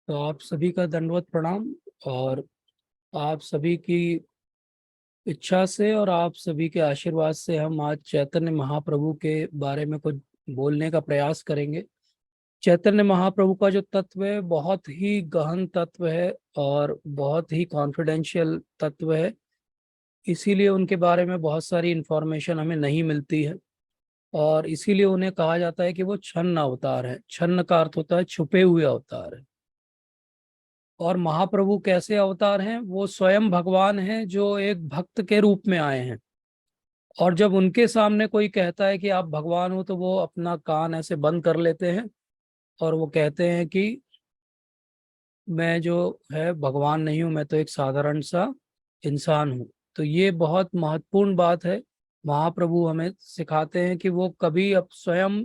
तो आप सभी का दंडवत प्रणाम। और आप सभी की इच्छा से और आप सभी के आशीर्वाद से हम आज चैतन्य महाप्रभु के बारे में कुछ बोलने का प्रयास करेंगे। चैतन्य महाप्रभु का जो तत्व है बहुत ही गहन तत्व है और बहुत ही कॉन्फिडेंशियल तत्व है। इसीलिए उनके बारे में बहुत सारी इंफॉर्मेशन हमें नहीं मिलती है और इसीलिए उन्हें कहा जाता है कि वो छन्न अवतार है। छन्न का अर्थ होता है छुपे हुए अवतार है। और महाप्रभु कैसे अवतार हैं? वो स्वयं भगवान हैं जो एक भक्त के रूप में आए हैं। और जब उनके सामने कोई कहता है कि आप भगवान हो तो वो अपना कान ऐसे बंद कर लेते हैं और वो कहते हैं कि मैं जो है भगवान नहीं हूं, मैं तो एक साधारण सा इंसान हूं। तो ये बहुत महत्वपूर्ण बात है। महाप्रभु हमें सिखाते हैं कि वो कभी अब स्वयं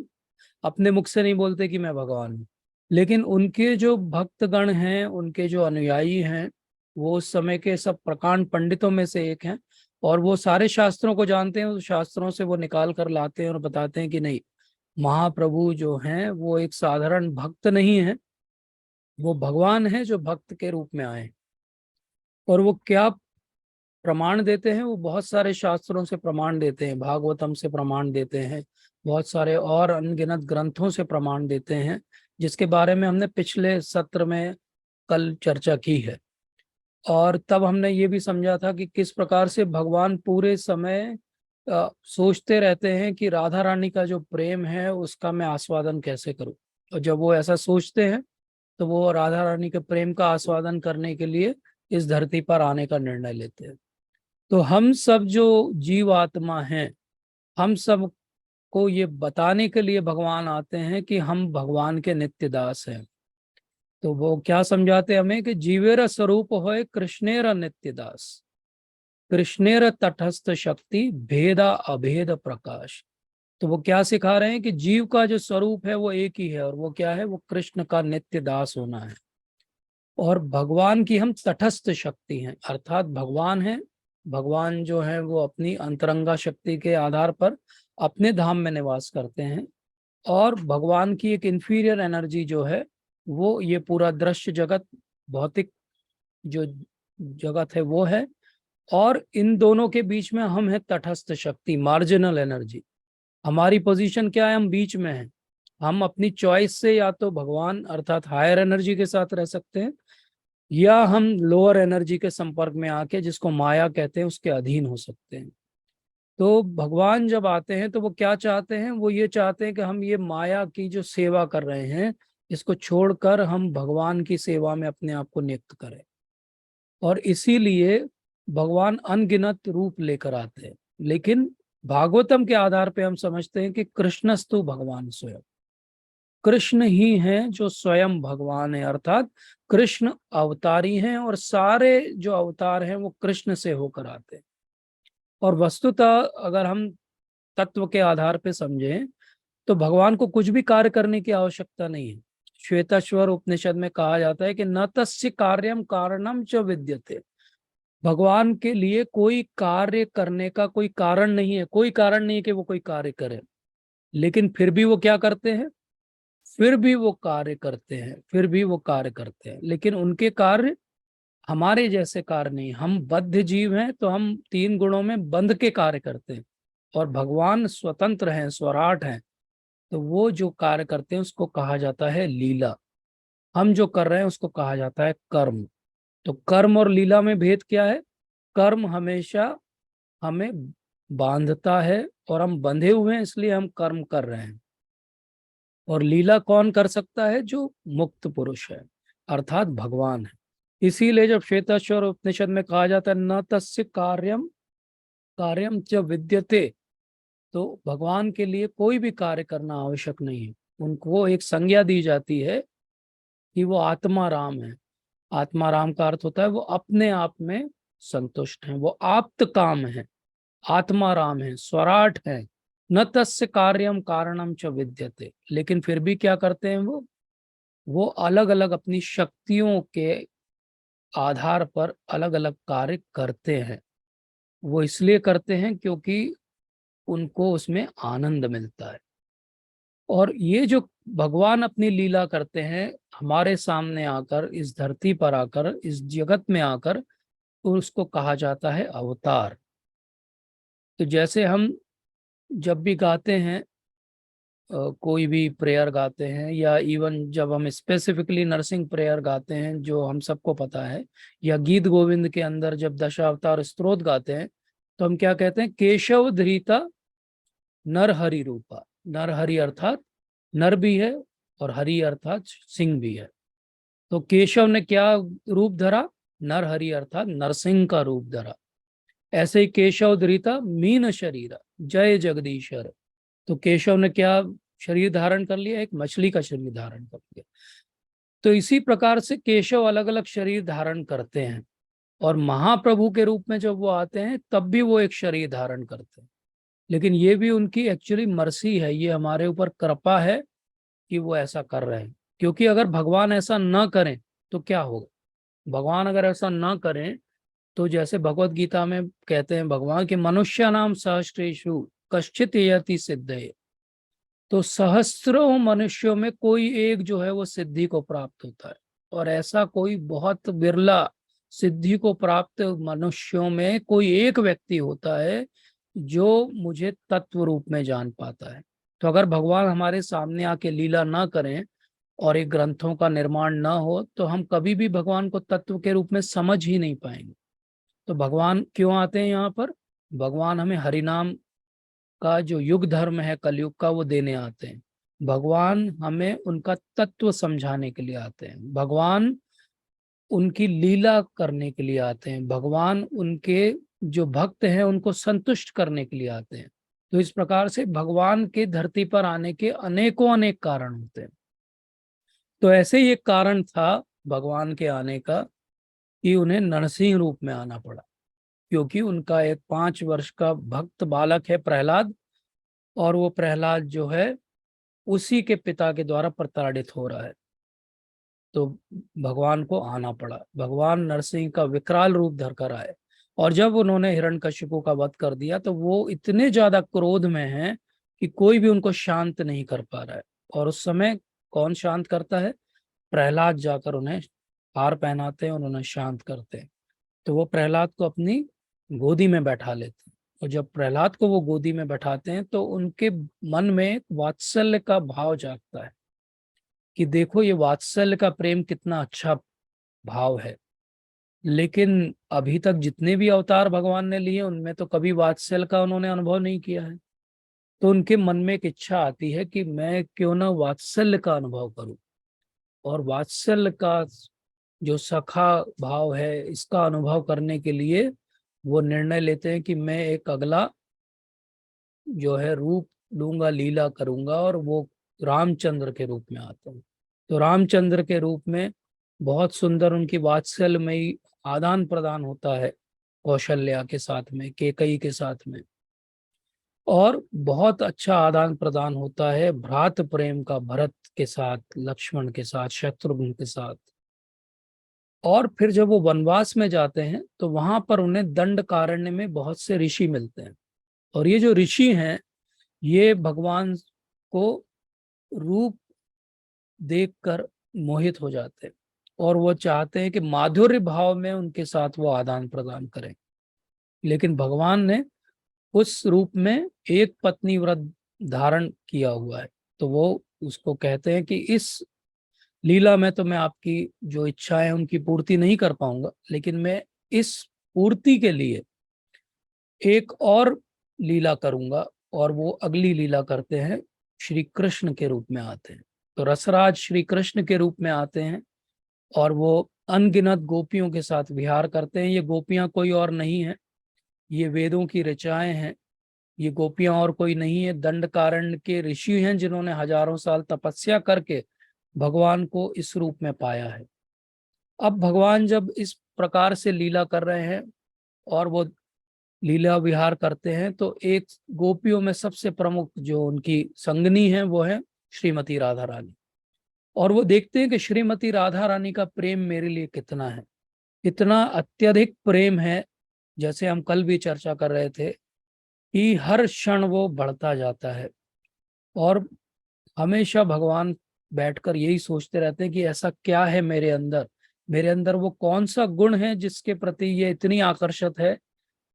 अपने मुख से नहीं बोलते कि मैं भगवान हूँ, लेकिन उनके जो भक्तगण हैं, उनके जो अनुयायी हैं, वो उस समय के सब प्रकांड पंडितों में से एक हैं। और वो सारे शास्त्रों को जानते हैं, उस शास्त्रों से वो निकाल कर लाते हैं और बताते हैं कि नहीं, महाप्रभु जो हैं वो एक साधारण भक्त नहीं है, वो भगवान है जो भक्त के रूप में आए। और वो क्या प्रमाण देते हैं? वो बहुत सारे शास्त्रों से प्रमाण देते हैं, भागवतम से प्रमाण देते हैं, बहुत सारे और अनगिनत ग्रंथों से प्रमाण देते हैं, जिसके बारे में हमने पिछले सत्र में कल चर्चा की है। और तब हमने ये भी समझा था कि किस प्रकार से भगवान पूरे समय सोचते रहते हैं कि राधा रानी का जो प्रेम है उसका मैं आस्वादन कैसे करूं। और जब वो ऐसा सोचते हैं तो वो राधा रानी के प्रेम का आस्वादन करने के लिए इस धरती पर आने का निर्णय लेते हैं। तो हम सब जो जीव आत्मा हैं, हम सब को ये बताने के लिए भगवान आते हैं कि हम भगवान के नित्य दास हैं। तो वो क्या समझाते हैं हमें कि जीवेर स्वरूप होए कृष्णेर नित्य दास, कृष्णेर तटस्थ शक्ति भेदा अभेद प्रकाश। तो वो क्या सिखा रहे हैं कि जीव का जो स्वरूप है वो एक ही है, और वो क्या है? वो कृष्ण का नित्य दास होना है। और भगवान की हम तटस्थ शक्ति हैं, अर्थात भगवान है, भगवान जो है वो अपनी अंतरंगा शक्ति के आधार पर अपने धाम में निवास करते हैं। और भगवान की एक इंफीरियर एनर्जी जो है वो ये पूरा दृश्य जगत, भौतिक जो जगत है वो है। और इन दोनों के बीच में हम है तटस्थ शक्ति, मार्जिनल एनर्जी। हमारी पोजीशन क्या है? हम बीच में हैं। हम अपनी चॉइस से या तो भगवान अर्थात हायर एनर्जी के साथ रह सकते हैं, या हम लोअर एनर्जी के संपर्क में आके, जिसको माया कहते हैं, उसके अधीन हो सकते हैं। तो भगवान जब आते हैं तो वो क्या चाहते हैं? वो ये चाहते हैं कि हम ये माया की जो सेवा कर रहे हैं इसको छोड़कर हम भगवान की सेवा में अपने आप को नियुक्त करें। और इसीलिए भगवान अनगिनत रूप लेकर आते हैं। लेकिन भागवतम के आधार पे हम समझते हैं कि कृष्णस्तु भगवान स्वयं, कृष्ण ही हैं जो स्वयं भगवान है, अर्थात कृष्ण अवतारी हैं और सारे जो अवतार हैं वो कृष्ण से होकर आते हैं। और वस्तुतः अगर हम तत्व के आधार पे समझें तो भगवान को कुछ भी कार्य करने की आवश्यकता नहीं है। श्वेताश्वर उपनिषद में कहा जाता है कि न तस्य कार्यम कारणम च विद्यते। भगवान के लिए कोई कार्य करने का कोई कारण नहीं है, कोई कारण नहीं है कि वो कोई कार्य करे। लेकिन फिर भी वो क्या करते हैं? फिर भी वो कार्य करते हैं, फिर भी वो कार्य करते हैं, लेकिन उनके कार्य हमारे जैसे कार्य नहीं। हम बद्ध जीव हैं तो हम तीन गुणों में बंध के कार्य करते हैं, और भगवान स्वतंत्र हैं, स्वराट हैं। तो वो जो कार्य करते हैं उसको कहा जाता है लीला। हम जो कर रहे हैं उसको कहा जाता है कर्म। तो कर्म और लीला में भेद क्या है? कर्म हमेशा हमें बांधता है और हम बंधे हुए हैं, इसलिए हम कर्म कर रहे हैं। और लीला कौन कर सकता है? जो मुक्त पुरुष है, अर्थात भगवान है। इसीलिए जब श्वेताश्वर उपनिषद में कहा जाता है न तस्य कार्यम कार्यम च विद्यते, तो भगवान के लिए कोई भी कार्य करना आवश्यक नहीं है। उनको एक संज्ञा दी जाती है कि वो आत्मा राम है। आत्मा राम का अर्थ होता है वो अपने आप में संतुष्ट हैं, वो आप्त काम है, आत्मा राम है, स्वराट है। न तस्य कार्यम कारणम च विद्यते, लेकिन फिर भी क्या करते हैं? वो अलग अलग अपनी शक्तियों के आधार पर अलग अलग कार्य करते हैं। वो इसलिए करते हैं क्योंकि उनको उसमें आनंद मिलता है। और ये जो भगवान अपनी लीला करते हैं हमारे सामने आकर, इस धरती पर आकर, इस जगत में आकर, तो उसको कहा जाता है अवतार। तो जैसे हम जब भी गाते हैं, कोई भी प्रेयर गाते हैं, या इवन जब हम स्पेसिफिकली नरसिंह प्रेयर गाते हैं जो हम सबको पता है, या गीत गोविंद के अंदर जब दशावतार स्तोत्र गाते हैं, तो हम क्या कहते हैं? केशव धृता नर हरि रूपा। नर हरि अर्थात नर भी है, और हरि अर्थात सिंह भी है। तो केशव ने क्या रूप धरा? नर हरि अर्थात नरसिंह का रूप धरा। ऐसे ही केशव धृता मीन शरीर जय जगदीश्वर। तो केशव ने क्या शरीर धारण कर लिया? एक मछली का शरीर धारण कर लिया। तो इसी प्रकार से केशव अलग अलग शरीर धारण करते हैं, और महाप्रभु के रूप में जब वो आते हैं तब भी वो एक शरीर धारण करते हैं। लेकिन ये भी उनकी एक्चुअली मर्सी है, ये हमारे ऊपर कृपा है कि वो ऐसा कर रहे हैं। क्योंकि अगर भगवान ऐसा न करें तो क्या होगा? भगवान अगर ऐसा न करें तो जैसे भगवत गीता में कहते हैं भगवान के, मनुष्य नाम सहस्रेषु कश्चित यति सिद्धये। तो सहस्रों मनुष्यों में कोई एक जो है वो सिद्धि को प्राप्त होता है, और ऐसा कोई बहुत बिरला सिद्धि को प्राप्त मनुष्यों में कोई एक व्यक्ति होता है जो मुझे तत्व रूप में जान पाता है। तो अगर भगवान हमारे सामने आके लीला ना करें और एक ग्रंथों का निर्माण ना हो, तो हम कभी भी भगवान को तत्व के रूप में समझ ही नहीं पाएंगे। तो भगवान क्यों आते हैं यहाँ पर? भगवान हमें हरिनाम का जो युग धर्म है कलयुग का, वो देने आते हैं। भगवान हमें उनका तत्व समझाने के लिए आते हैं। भगवान उनकी लीला करने के लिए आते हैं। भगवान उनके जो भक्त हैं उनको संतुष्ट करने के लिए आते हैं। तो इस प्रकार से भगवान के धरती पर आने के अनेकों अनेक कारण होते हैं। तो ऐसे ही एक कारण था भगवान के आने का, कि उन्हें नरसिंह रूप में आना पड़ा, क्योंकि उनका एक 5 वर्ष का भक्त बालक है प्रहलाद, और वो प्रहलाद जो है उसी के पिता के द्वारा प्रताड़ित हो रहा है। तो भगवान को आना पड़ा। भगवान नरसिंह का विकराल रूप धर कर आए, और जब उन्होंने हिरण्यकशिपु का वध कर दिया तो वो इतने ज्यादा क्रोध में हैं कि कोई भी उनको शांत नहीं कर पा रहा है। और उस समय कौन शांत करता है? प्रहलाद जाकर उन्हें हार पहनाते हैं और उन्हें शांत करते हैं। तो वो प्रहलाद को अपनी गोदी में बैठा लेते हैं, और जब प्रहलाद को वो गोदी में बैठाते हैं तो उनके मन में एक वात्सल्य का भाव जागता है, कि देखो ये वात्सल्य का प्रेम कितना अच्छा भाव है। लेकिन अभी तक जितने भी अवतार भगवान ने लिए उनमें तो कभी वात्सल्य का उन्होंने अनुभव नहीं किया है। तो उनके मन में एक इच्छा आती है कि मैं क्यों ना वात्सल्य का अनुभव करूं, और वात्सल्य का जो सखा भाव है इसका अनुभव करने के लिए वो निर्णय लेते हैं कि मैं एक अगला जो है रूप लूंगा, लीला करूंगा, और वो रामचंद्र के रूप में आते हैं। तो रामचंद्र के रूप में बहुत सुंदर उनकी वात्सल्यमयी आदान प्रदान होता है कौशल्या के साथ में, केकई के साथ में, और बहुत अच्छा आदान प्रदान होता है भ्रात प्रेम का भरत के साथ, लक्ष्मण के साथ, शत्रुघ्न के साथ। और फिर जब वो वनवास में जाते हैं तो वहां पर उन्हें दंडकारण्य में बहुत से ऋषि मिलते हैं, और ये जो ऋषि हैं ये भगवान को रूप देखकर मोहित हो जाते हैं, और वो चाहते हैं कि माधुर्य भाव में उनके साथ वो आदान प्रदान करें। लेकिन भगवान ने उस रूप में एक पत्नी व्रत धारण किया हुआ है। तो वो उसको कहते हैं कि इस लीला में तो मैं आपकी जो इच्छा है उनकी पूर्ति नहीं कर पाऊंगा, लेकिन मैं इस पूर्ति के लिए एक और लीला करूंगा। और वो अगली लीला करते हैं, श्री कृष्ण के रूप में आते हैं। तो रसराज श्री कृष्ण के रूप में आते हैं, और वो अनगिनत गोपियों के साथ विहार करते हैं। ये गोपियां कोई और नहीं है, ये वेदों की ऋचाएं हैं। ये गोपियां और कोई नहीं है, दंडकारण्य के ऋषि हैं जिन्होंने हजारों साल तपस्या करके भगवान को इस रूप में पाया है। अब भगवान जब इस प्रकार से लीला कर रहे हैं और वो लीला विहार करते हैं, तो एक गोपियों में सबसे प्रमुख जो उनकी संगनी है वो है श्रीमती राधा रानी। और वो देखते हैं कि श्रीमती राधा रानी का प्रेम मेरे लिए कितना है, इतना अत्यधिक प्रेम है। जैसे हम कल भी चर्चा कर रहे थे कि हर क्षण वो बढ़ता जाता है, और हमेशा भगवान बैठकर यही सोचते रहते हैं कि ऐसा क्या है मेरे अंदर वो कौन सा गुण है जिसके प्रति ये इतनी आकर्षित है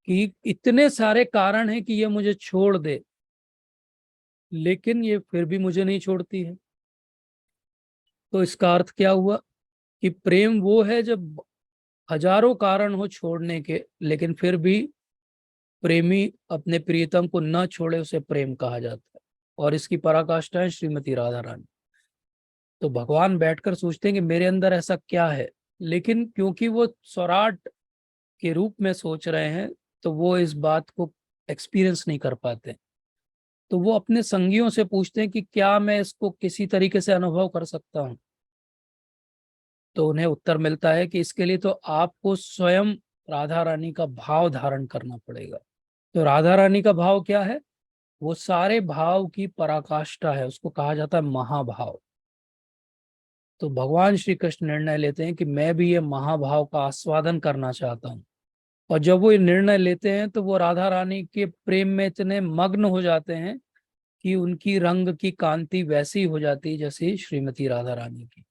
कि इतने सारे कारण हैं कि ये मुझे छोड़ दे, लेकिन ये फिर भी मुझे नहीं छोड़ती है। तो इसका अर्थ क्या हुआ कि प्रेम वो है जब हजारों कारण हो छोड़ने के, लेकिन फिर भी प्रेमी अपने प्रियतम को न छोड़े, उसे प्रेम कहा जाता है। और इसकी पराकाष्ठा है श्रीमती राधा रानी। तो भगवान बैठकर सोचते हैं कि मेरे अंदर ऐसा क्या है, लेकिन क्योंकि वो स्वराट के रूप में सोच रहे हैं, तो वो इस बात को एक्सपीरियंस नहीं कर पाते। तो वो अपने संगियों से पूछते हैं कि क्या मैं इसको किसी तरीके से अनुभव कर सकता हूँ। तो उन्हें उत्तर मिलता है कि इसके लिए तो आपको स्वयं राधा रानी का भाव धारण करना पड़ेगा। तो राधा रानी का भाव क्या है? वो सारे भाव की पराकाष्ठा है, उसको कहा जाता है महाभाव। तो भगवान श्री कृष्ण निर्णय लेते हैं कि मैं भी ये महाभाव का आस्वादन करना चाहता हूँ। और जब वो ये निर्णय लेते हैं तो वो राधा रानी के प्रेम में इतने मग्न हो जाते हैं कि उनकी रंग की कांति वैसी हो जाती है जैसे श्रीमती राधा रानी की।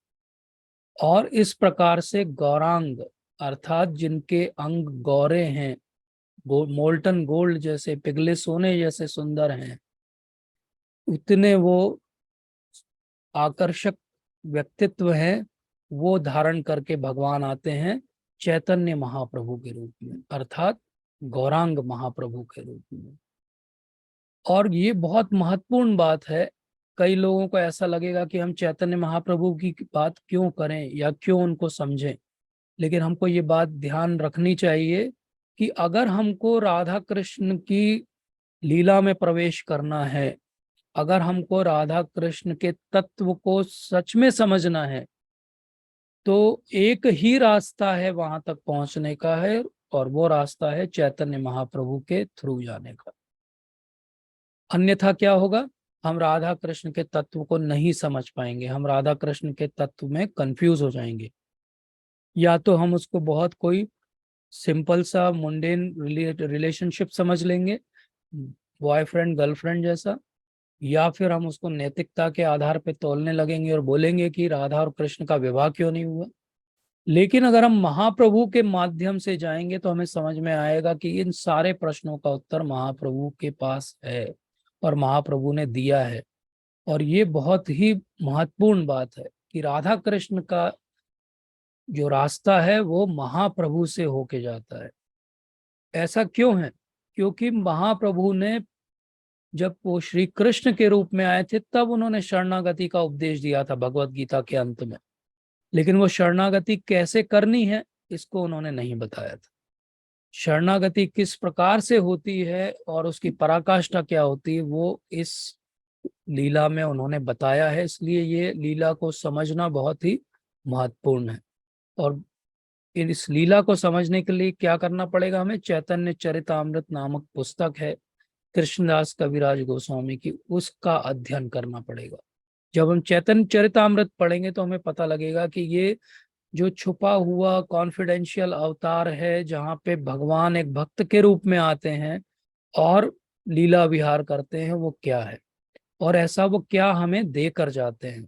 और इस प्रकार से गौरांग, अर्थात जिनके अंग गौरे हैं, मोल्टन गोल्ड जैसे, पिघले सोने जैसे सुंदर हैं, उतने वो आकर्षक व्यक्तित्व है, वो धारण करके भगवान आते हैं चैतन्य महाप्रभु के रूप में, अर्थात गौरांग महाप्रभु के रूप में। और ये बहुत महत्वपूर्ण बात है। कई लोगों को ऐसा लगेगा कि हम चैतन्य महाप्रभु की बात क्यों करें या क्यों उनको समझें, लेकिन हमको ये बात ध्यान रखनी चाहिए कि अगर हमको राधा कृष्ण की लीला में प्रवेश करना है, अगर हमको राधा कृष्ण के तत्व को सच में समझना है, तो एक ही रास्ता है वहां तक पहुंचने का है, और वो रास्ता है चैतन्य महाप्रभु के थ्रू जाने का। अन्यथा क्या होगा? हम राधा कृष्ण के तत्व को नहीं समझ पाएंगे, हम राधा कृष्ण के तत्व में कंफ्यूज हो जाएंगे। या तो हम उसको बहुत कोई सिंपल सा मुंडेन रिलेशनशिप समझ लेंगे, बॉयफ्रेंड गर्लफ्रेंड जैसा, या फिर हम उसको नैतिकता के आधार पे तोलने लगेंगे और बोलेंगे कि राधा और कृष्ण का विवाह क्यों नहीं हुआ। लेकिन अगर हम महाप्रभु के माध्यम से जाएंगे तो हमें समझ में आएगा कि इन सारे प्रश्नों का उत्तर महाप्रभु के पास है और महाप्रभु ने दिया है। और ये बहुत ही महत्वपूर्ण बात है कि राधा कृष्ण का जो रास्ता है वो महाप्रभु से होके जाता है। ऐसा क्यों है? क्योंकि महाप्रभु ने, जब वो श्री कृष्ण के रूप में आए थे, तब उन्होंने शरणागति का उपदेश दिया था भगवत गीता के अंत में। लेकिन वो शरणागति कैसे करनी है, इसको उन्होंने नहीं बताया था। शरणागति किस प्रकार से होती है और उसकी पराकाष्ठा क्या होती है, वो इस लीला में उन्होंने बताया है। इसलिए ये लीला को समझना बहुत ही महत्वपूर्ण है। और इस लीला को समझने के लिए क्या करना पड़ेगा? हमें चैतन्य चरितामृत नामक पुस्तक है कृष्णदास कविराज गोस्वामी की, उसका अध्ययन करना पड़ेगा। जब हम चैतन्य चरितामृत पढ़ेंगे तो हमें पता लगेगा कि ये जो छुपा हुआ कॉन्फिडेंशियल अवतार है, जहाँ पे भगवान एक भक्त के रूप में आते हैं और लीला विहार करते हैं, वो क्या है और ऐसा वो क्या हमें देकर जाते हैं।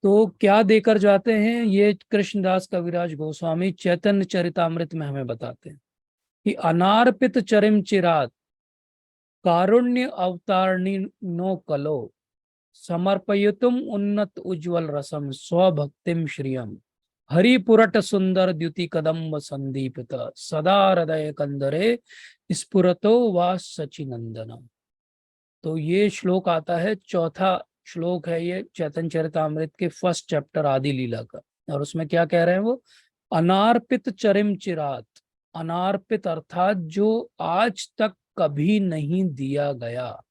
तो क्या देकर जाते हैं, ये कृष्णदास कविराज गोस्वामी चैतन्य चरितामृत में हमें बताते हैं कि अनार्पित चरिम चिरात कारुण्य अवतारणी नो कलो समर्पयुतुम उन्नत उज्ज्वल रसम स्वभक्तिम श्रियम हरिपुरट सुंदर द्युति कदम्ब संदीपित सदा हृदय कंदरे स्फुरतो वा सचिनंदना। तो ये श्लोक आता है, चौथा श्लोक है ये चैतन्य चरितामृत के फर्स्ट चैप्टर आदि लीला का। और उसमें क्या कह रहे हैं वो? अनार्पित चरिम चिरात। अनार्पित अर्थात जो आज तक कभी नहीं दिया गया,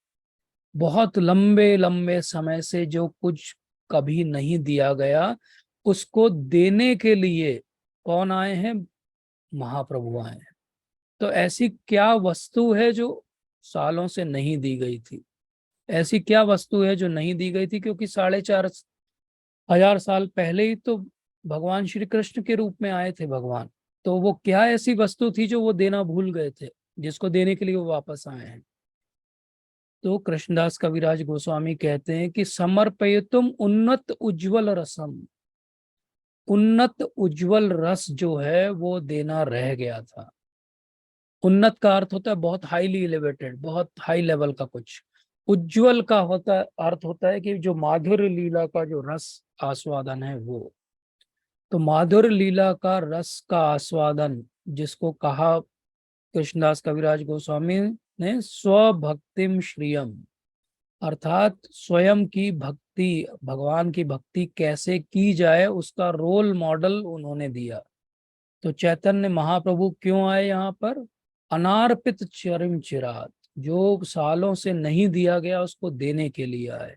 बहुत लंबे लंबे समय से जो कुछ कभी नहीं दिया गया, उसको देने के लिए कौन आए हैं? महाप्रभु आए हैं। तो ऐसी क्या वस्तु है जो सालों से नहीं दी गई थी? ऐसी क्या वस्तु है जो नहीं दी गई थी? क्योंकि 4,500 साल पहले ही तो भगवान श्री कृष्ण के रूप में आए थे भगवान। तो वो क्या ऐसी वस्तु थी जो वो देना भूल गए थे, जिसको देने के लिए वो वापस आए हैं? तो कृष्णदास कविराज गोस्वामी कहते हैं कि समर्पयतुम उन्नत उज्ज्वल रसम, उन्नत उज्ज्वल रस जो है वो देना रह गया था। उन्नत का अर्थ होता है बहुत हाईली एलिवेटेड, बहुत हाई लेवल का कुछ। उज्ज्वल का होता अर्थ होता है कि जो माधुर्य लीला का जो रस आस्वादन है वो। तो माधुर्य लीला का रस का आस्वादन जिसको कहा कृष्णदास कविराज गोस्वामी ने स्वभक्तिम श्रियम, अर्थात स्वयं की भक्ति, भगवान की भक्ति कैसे की जाए उसका रोल मॉडल उन्होंने दिया। तो चैतन्य महाप्रभु क्यों आए यहाँ पर? अनार्पित चरम चिरात, जो सालों से नहीं दिया गया उसको देने के लिए आए।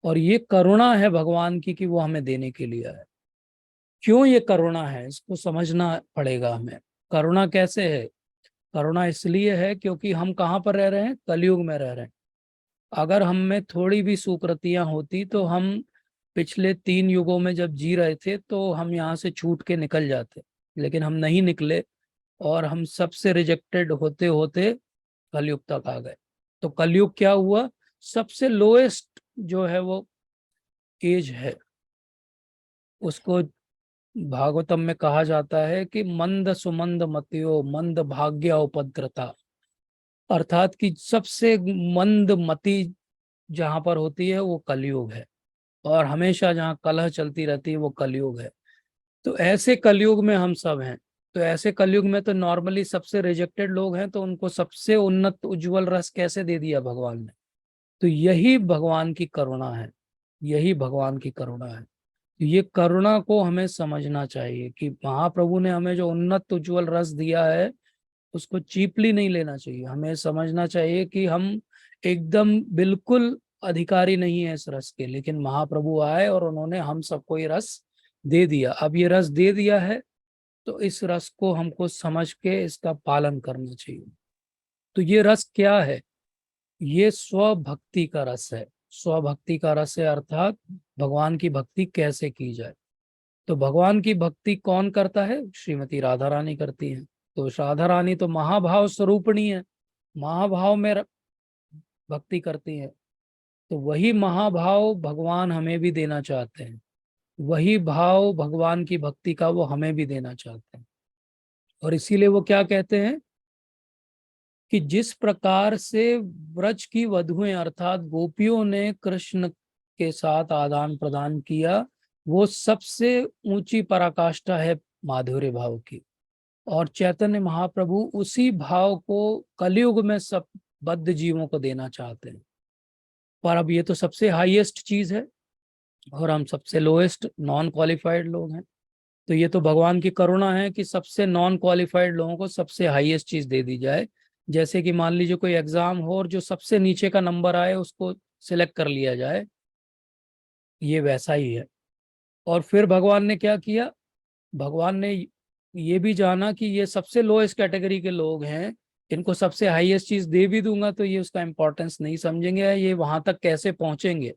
और ये करुणा है भगवान की कि वो हमें देने के लिए आए। क्यों ये करुणा है इसको समझना पड़ेगा हमें। करुणा कैसे है? करुणा इसलिए है क्योंकि हम कहाँ पर रह रहे हैं? कलयुग में रह रहे हैं। अगर हम में थोड़ी भी सुकृतियां होती तो हम पिछले 3 युगों में जब जी रहे थे तो हम यहाँ से छूट के निकल जाते, लेकिन हम नहीं निकले और हम सबसे रिजेक्टेड होते होते कलयुग तक आ गए। तो कलयुग क्या हुआ? सबसे लोएस्ट जो है वो एज है, उसको भागवतम में कहा जाता है कि मंद सुमंद मतियो मंद भाग्य उपद्रता, अर्थात कि सबसे मंद मति जहां पर होती है वो कलयुग है, और हमेशा जहाँ कलह चलती रहती है वो कलयुग है। तो ऐसे कलयुग में हम सब हैं। तो ऐसे कलयुग में तो नॉर्मली सबसे रिजेक्टेड लोग हैं, तो उनको सबसे उन्नत उज्जवल रस कैसे दे दिया भगवान ने? तो यही भगवान की करुणा है, यही भगवान की करुणा है। तो ये करुणा को हमें समझना चाहिए कि महाप्रभु ने हमें जो उन्नत उज्जवल रस दिया है उसको चीपली नहीं लेना चाहिए। हमें समझना चाहिए कि हम एकदम बिल्कुल अधिकारी नहीं है इस रस के, लेकिन महाप्रभु आए और उन्होंने हम सबको ये रस दे दिया। अब ये रस दे दिया है तो इस रस को हमको समझ के इसका पालन करना चाहिए। तो ये रस क्या है? ये स्वभक्ति का रस है। स्वभक्ति का रस है अर्थात भगवान की भक्ति कैसे की जाए। तो भगवान की भक्ति कौन करता है? श्रीमती राधा रानी करती हैं। तो राधा रानी तो महाभाव स्वरूपणी है, महाभाव में भक्ति करती है। तो वही महाभाव भगवान हमें भी देना चाहते हैं, वही भाव भगवान की भक्ति का वो हमें भी देना चाहते हैं। और इसीलिए वो क्या कहते हैं कि जिस प्रकार से व्रज की वधुएं अर्थात गोपियों ने कृष्ण के साथ आदान प्रदान किया, वो सबसे ऊंची पराकाष्ठा है माधुर्य भाव की। और चैतन्य महाप्रभु उसी भाव को कलयुग में सब बद्ध जीवों को देना चाहते हैं। पर अब ये तो सबसे हाईएस्ट चीज है और हम सबसे लोएस्ट नॉन क्वालिफाइड लोग हैं। तो ये तो भगवान की करुणा है कि सबसे नॉन क्वालिफाइड लोगों को सबसे हाईएस्ट चीज दे दी जाए। जैसे कि मान लीजिए कोई एग्जाम हो और जो सबसे नीचे का नंबर आए उसको सिलेक्ट कर लिया जाए, ये वैसा ही है। और फिर भगवान ने क्या किया? भगवान ने ये भी जाना कि ये सबसे लोएस्ट कैटेगरी के लोग हैं, इनको सबसे हाईएस्ट चीज दे भी दूंगा तो ये उसका इंपॉर्टेंस नहीं समझेंगे, ये वहां तक कैसे पहुंचेंगे।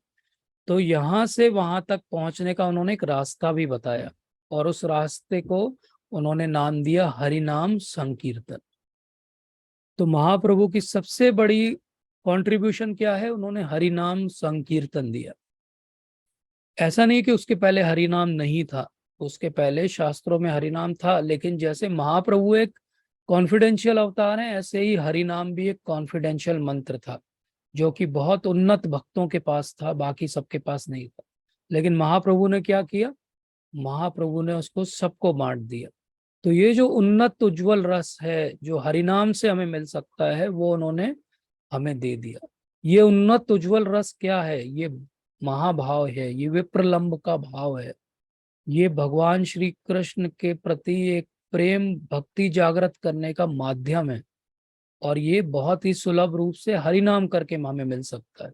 तो यहां से वहां तक पहुंचने का उन्होंने एक रास्ता भी बताया, और उस रास्ते को उन्होंने नाम दिया हरि नाम संकीर्तन। तो महाप्रभु की सबसे बड़ी कंट्रीब्यूशन क्या है? उन्होंने हरि नाम संकीर्तन दिया। ऐसा नहीं कि उसके पहले हरि नाम नहीं था, उसके पहले शास्त्रों में हरि नाम था, लेकिन जैसे महाप्रभु एक कॉन्फिडेंशियल अवतार है, ऐसे ही हरि नाम भी एक कॉन्फिडेंशियल मंत्र था जो कि बहुत उन्नत भक्तों के पास था, बाकी सबके पास नहीं था। लेकिन महाप्रभु ने क्या किया? महाप्रभु ने उसको सबको बांट दिया। तो ये जो उन्नत उज्जवल रस है जो हरिनाम से हमें मिल सकता है वो उन्होंने हमें दे दिया। ये उन्नत उज्जवल रस क्या है? ये महाभाव है, ये विप्रलंब का भाव है, ये भगवान श्री कृष्ण के प्रति एक प्रेम भक्ति जागृत करने का माध्यम है। और ये बहुत ही सुलभ रूप से हरिनाम करके हमें मिल सकता है।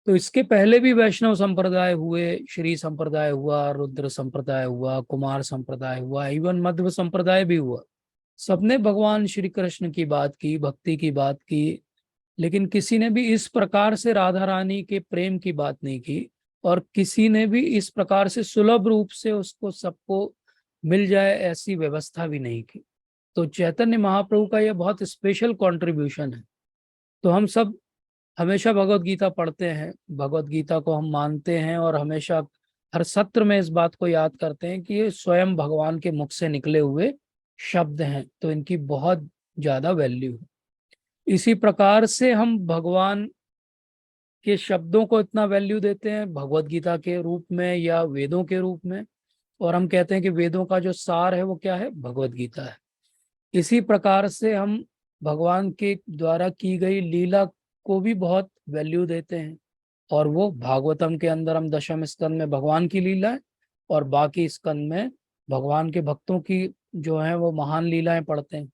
तो इसके पहले भी वैष्णव संप्रदाय हुए, श्री संप्रदाय हुआ, रुद्र संप्रदाय हुआ, कुमार संप्रदाय हुआ, इवन मध्व संप्रदाय भी हुआ। सबने भगवान श्री कृष्ण की बात की, भक्ति की बात की, लेकिन किसी ने भी इस प्रकार से राधा रानी के प्रेम की बात नहीं की, और किसी ने भी इस प्रकार से सुलभ रूप से उसको सबको मिल जाए ऐसी व्यवस्था भी नहीं की। तो चैतन्य महाप्रभु का यह बहुत स्पेशल कंट्रीब्यूशन है। तो हम सब हमेशा भगवत गीता पढ़ते हैं, भगवत गीता को हम मानते हैं और हमेशा हर सत्र में इस बात को याद करते हैं कि ये स्वयं भगवान के मुख से निकले हुए शब्द हैं, तो इनकी बहुत ज्यादा वैल्यू है। इसी प्रकार से हम भगवान के शब्दों को इतना वैल्यू देते हैं भगवत गीता के रूप में या वेदों के रूप में, और हम कहते हैं कि वेदों का जो सार है वो क्या है, भगवत गीता है। इसी प्रकार से हम भगवान के द्वारा की गई लीला को भी बहुत वैल्यू देते हैं, और वो भागवतम के अंदर हम दशम स्कंद में भगवान की लीला है और बाकी स्कंद में भगवान के भक्तों की जो है वो महान लीलाएं पढ़ते हैं।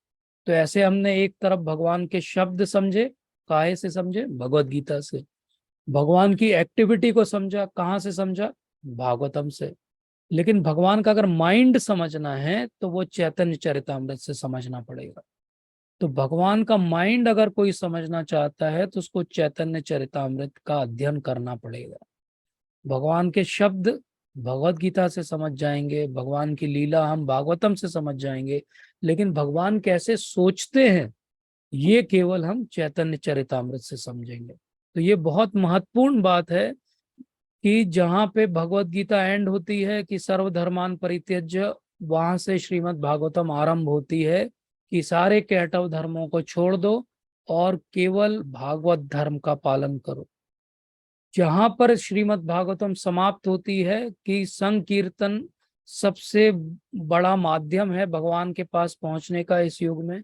तो ऐसे हमने एक तरफ भगवान के शब्द समझे, काहे से समझे, भगवत गीता से। भगवान की एक्टिविटी को समझा, कहाँ से समझा, भागवतम से। लेकिन भगवान का अगर माइंड समझना है तो वो चैतन्य चरितामृत से समझना पड़ेगा। तो भगवान का माइंड अगर कोई समझना चाहता है तो उसको चैतन्य चरितामृत का अध्ययन करना पड़ेगा। भगवान के शब्द भगवत गीता से समझ जाएंगे, भगवान की लीला हम भागवतम से समझ जाएंगे, लेकिन भगवान कैसे सोचते हैं ये केवल हम चैतन्य चरितामृत से समझेंगे। तो ये बहुत महत्वपूर्ण बात है कि जहाँ पे भगवत गीता एंड होती है कि सर्वधर्मान परित्यज्य, वहां से श्रीमद् भागवतम आरंभ होती है कि सारे कैटव धर्मों को छोड़ दो और केवल भागवत धर्म का पालन करो। जहां पर श्रीमद् भागवतम समाप्त होती है कि संकीर्तन सबसे बड़ा माध्यम है भगवान के पास पहुंचने का इस युग में,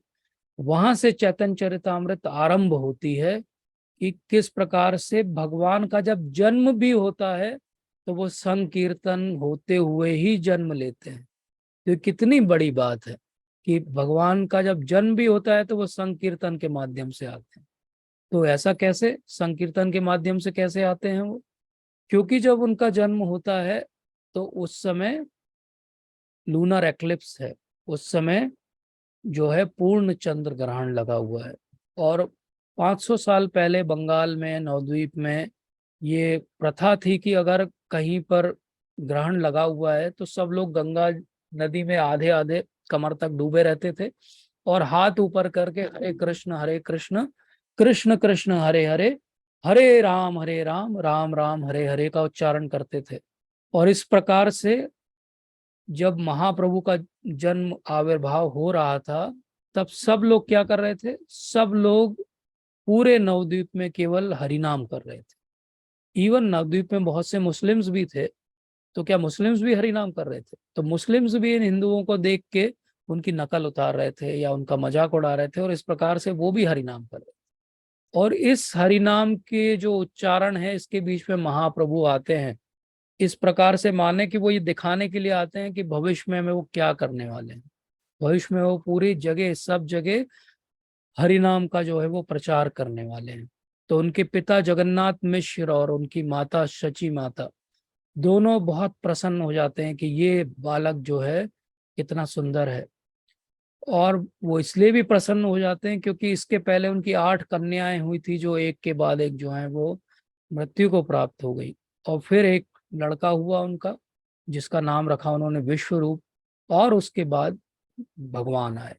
वहां से चैतन्य चरितामृत आरंभ होती है कि किस प्रकार से भगवान का जब जन्म भी होता है तो वो संकीर्तन होते हुए ही जन्म लेते हैं। तो ये कितनी बड़ी बात है कि भगवान का जब जन्म भी होता है तो वो संकीर्तन के माध्यम से आते हैं। तो ऐसा कैसे, संकीर्तन के माध्यम से कैसे आते हैं वो, क्योंकि जब उनका जन्म होता है तो उस समय लूनर एक्लिप्स है, उस समय जो है पूर्ण चंद्र ग्रहण लगा हुआ है। और 500 साल पहले बंगाल में नवद्वीप में ये प्रथा थी कि अगर कहीं पर ग्रहण लगा हुआ है तो सब लोग गंगा नदी में आधे आधे कमर तक डूबे रहते थे और हाथ ऊपर करके हरे कृष्ण कृष्ण कृष्ण हरे हरे, हरे राम राम राम हरे हरे का उच्चारण करते थे। और इस प्रकार से जब महाप्रभु का जन्म आविर्भाव हो रहा था तब सब लोग क्या कर रहे थे, सब लोग पूरे नवद्वीप में केवल हरिनाम कर रहे थे। इवन नवद्वीप में बहुत से मुस्लिम्स भी थे, तो क्या मुस्लिम्स भी हरिनाम कर रहे थे? तो मुस्लिम्स भी इन हिंदुओं को देख के उनकी नकल उतार रहे थे या उनका मजाक उड़ा रहे थे, और इस प्रकार से वो भी हरिनाम कर रहे थे। और इस हरिनाम के जो उच्चारण है इसके बीच में महाप्रभु आते हैं, इस प्रकार से माने कि वो ये दिखाने के लिए आते हैं कि भविष्य में वो क्या करने वाले हैं। भविष्य में वो पूरी जगह सब जगह हरिनाम का जो है वो प्रचार करने वाले हैं। तो उनके पिता जगन्नाथ मिश्र और उनकी माता शची माता दोनों बहुत प्रसन्न हो जाते हैं कि ये बालक जो है कितना सुंदर है। और वो इसलिए भी प्रसन्न हो जाते हैं क्योंकि इसके पहले उनकी 8 कन्याएं हुई थी जो एक के बाद एक जो है वो मृत्यु को प्राप्त हो गई। और फिर एक लड़का हुआ उनका जिसका नाम रखा उन्होंने विश्व रूप, और उसके बाद भगवान आए।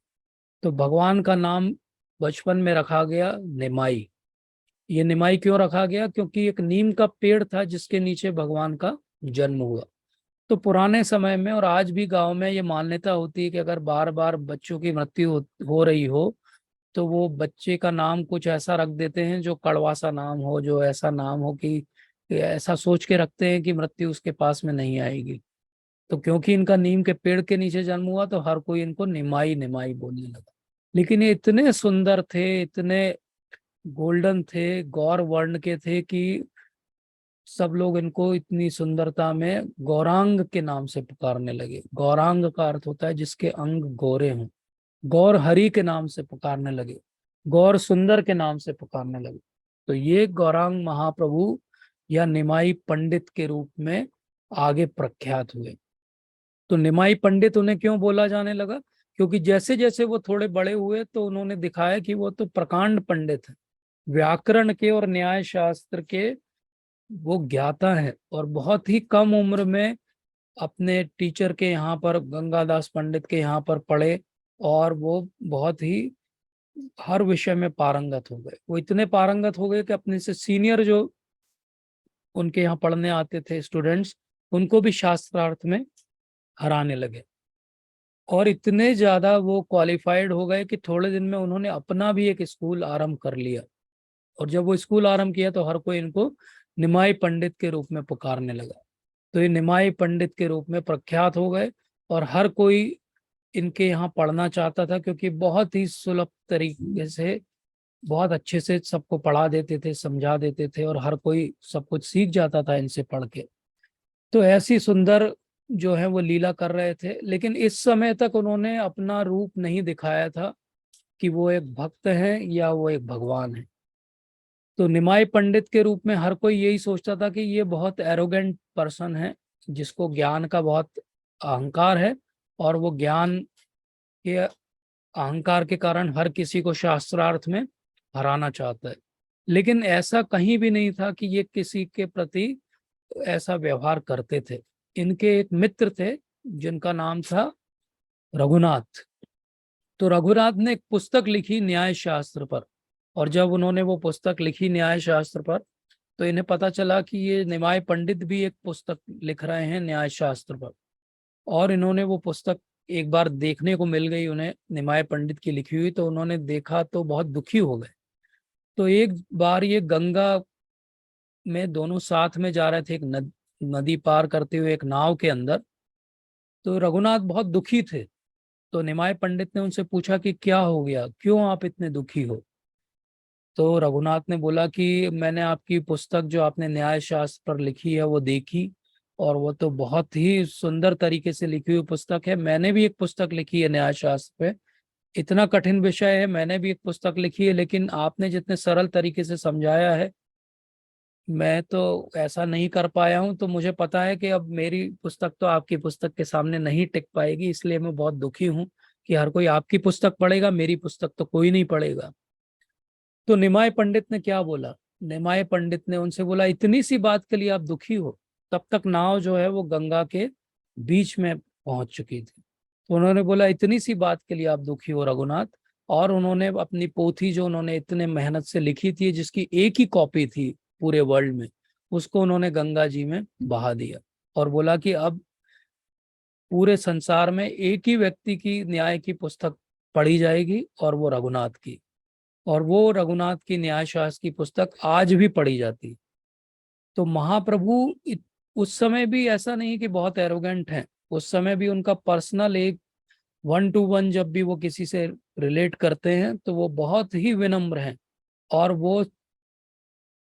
तो भगवान का नाम बचपन में रखा गया निमाई। ये निमाई क्यों रखा गया, क्योंकि एक नीम का पेड़ था जिसके नीचे भगवान का जन्म हुआ। तो पुराने समय में और आज भी गांव में ये मान्यता होती है कि अगर बार बार बच्चों की मृत्यु हो रही हो तो वो बच्चे का नाम कुछ ऐसा रख देते हैं जो कड़वा सा नाम हो, जो ऐसा नाम हो कि ऐसा सोच के रखते हैं कि मृत्यु उसके पास में नहीं आएगी। तो क्योंकि इनका नीम के पेड़ के नीचे जन्म हुआ तो हर कोई इनको निमाई निमाई बोलने लगा। लेकिन ये इतने सुंदर थे, इतने गोल्डन थे, गौर वर्ण के थे कि सब लोग इनको इतनी सुंदरता में गौरांग के नाम से पुकारने लगे। गौरांग का अर्थ होता है जिसके अंग गोरे हों। गौर हरि के नाम से पुकारने लगे, गौर सुंदर के नाम से पुकारने लगे। तो ये गौरांग महाप्रभु या निमाई पंडित के रूप में आगे प्रख्यात हुए। तो निमाई पंडित उन्हें क्यों बोला जाने लगा, क्योंकि जैसे जैसे वो थोड़े बड़े हुए तो उन्होंने दिखाया कि वो तो प्रकांड पंडित है, व्याकरण के और न्याय शास्त्र के वो ज्ञाता है। और बहुत ही कम उम्र में अपने टीचर के यहाँ पर, गंगादास पंडित के यहाँ पर पढ़े, और वो बहुत ही हर विषय में पारंगत हो गए। वो इतने पारंगत हो गए कि अपने से सीनियर जो उनके यहाँ पढ़ने आते थे स्टूडेंट्स, उनको भी शास्त्रार्थ में हराने लगे। और इतने ज्यादा वो क्वालिफाइड हो गए कि थोड़े दिन में उन्होंने अपना भी एक स्कूल आरंभ कर लिया। और जब वो स्कूल आरंभ किया तो हर कोई इनको निमाई पंडित के रूप में पुकारने लगा। तो ये निमाई पंडित के रूप में प्रख्यात हो गए और हर कोई इनके यहाँ पढ़ना चाहता था, क्योंकि बहुत ही सुलभ तरीके से, बहुत अच्छे से सबको पढ़ा देते थे, समझा देते थे, और हर कोई सब कुछ सीख जाता था इनसे पढ़ के। तो ऐसी सुंदर जो है वो लीला कर रहे थे। लेकिन इस समय तक उन्होंने अपना रूप नहीं दिखाया था कि वो एक भक्त हैं या वो एक भगवान है। तो निमाई पंडित के रूप में हर कोई यही सोचता था कि ये बहुत एरोगेंट पर्सन है, जिसको ज्ञान का बहुत अहंकार है, और वो ज्ञान के अहंकार के कारण हर किसी को शास्त्रार्थ में हराना चाहता है। लेकिन ऐसा कहीं भी नहीं था कि ये किसी के प्रति ऐसा व्यवहार करते थे। इनके एक मित्र थे जिनका नाम था रघुनाथ। तो रघुनाथ ने एक पुस्तक लिखी न्याय शास्त्र पर। और जब उन्होंने वो पुस्तक लिखी न्याय शास्त्र पर, तो इन्हें पता चला कि ये निमाय पंडित भी एक पुस्तक लिख रहे हैं न्याय शास्त्र पर। और इन्होंने वो पुस्तक एक बार देखने को मिल गई उन्हें, निमाय पंडित की लिखी हुई, तो उन्होंने देखा तो बहुत दुखी हो गए। तो एक बार ये गंगा में दोनों साथ में जा रहे थे, एक नदी पार करते हुए एक नाव के अंदर। तो रघुनाथ बहुत दुखी थे। तो निमाय पंडित ने उनसे पूछा कि क्या हो गया, क्यों आप इतने दुखी हो। तो रघुनाथ ने बोला कि मैंने आपकी पुस्तक जो आपने न्याय शास्त्र पर लिखी है वो देखी, और वो तो बहुत ही सुंदर तरीके से लिखी हुई पुस्तक है। मैंने भी एक पुस्तक लिखी है न्याय शास्त्र पे, इतना कठिन विषय है, मैंने भी एक पुस्तक लिखी है, लेकिन आपने जितने सरल तरीके से समझाया है, मैं तो ऐसा नहीं कर पाया हूं। तो मुझे पता है कि अब मेरी पुस्तक तो आपकी पुस्तक के सामने नहीं टिक पाएगी, इसलिए मैं बहुत दुखी हूं कि हर कोई आपकी पुस्तक पढ़ेगा, मेरी पुस्तक तो कोई नहीं पढ़ेगा। तो निमाय पंडित ने क्या बोला, निमाय पंडित ने उनसे बोला, इतनी सी बात के लिए आप दुखी हो। तब तक नाव जो है वो गंगा के बीच में पहुंच चुकी थी। तो उन्होंने बोला, इतनी सी बात के लिए आप दुखी हो रघुनाथ। और उन्होंने अपनी पोथी जो उन्होंने इतने मेहनत से लिखी थी, जिसकी एक ही कॉपी थी पूरे वर्ल्ड में, उसको उन्होंने गंगा जी में बहा दिया। और बोला कि अब पूरे संसार में एक ही व्यक्ति की न्याय की पुस्तक पढ़ी जाएगी, और वो रघुनाथ की। और वो रघुनाथ की न्याय शास्त्र की पुस्तक आज भी पढ़ी जाती। तो महाप्रभु उस समय भी ऐसा नहीं कि बहुत एरोगेंट हैं। उस समय भी उनका पर्सनल एक 1 to 1 जब भी वो किसी से रिलेट करते हैं तो वो बहुत ही विनम्र हैं। और वो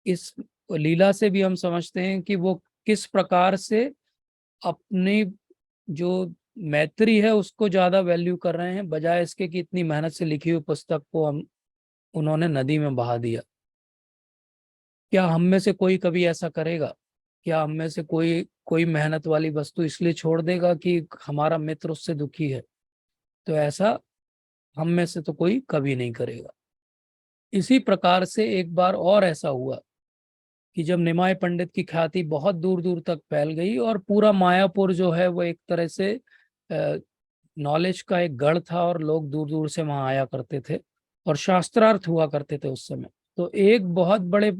इस लीला से भी हम समझते हैं कि वो किस प्रकार से अपनी जो मैत्री है उसको ज्यादा वैल्यू कर रहे हैं, बजाय इसके कि इतनी मेहनत से लिखी हुई पुस्तक को हम उन्होंने नदी में बहा दिया। क्या हम में से कोई कभी ऐसा करेगा? क्या हम में से कोई कोई मेहनत वाली वस्तु इसलिए छोड़ देगा कि हमारा मित्र उससे दुखी है? तो ऐसा हम में से तो कोई कभी नहीं करेगा। इसी प्रकार से एक बार और ऐसा हुआ कि जब निमाय पंडित की ख्याति बहुत दूर दूर तक फैल गई, और पूरा मायापुर जो है वो एक तरह से नॉलेज का एक गढ़ था, और लोग दूर दूर से वहां आया करते थे, और शास्त्रार्थ हुआ करते थे उस समय। तो एक बहुत बड़े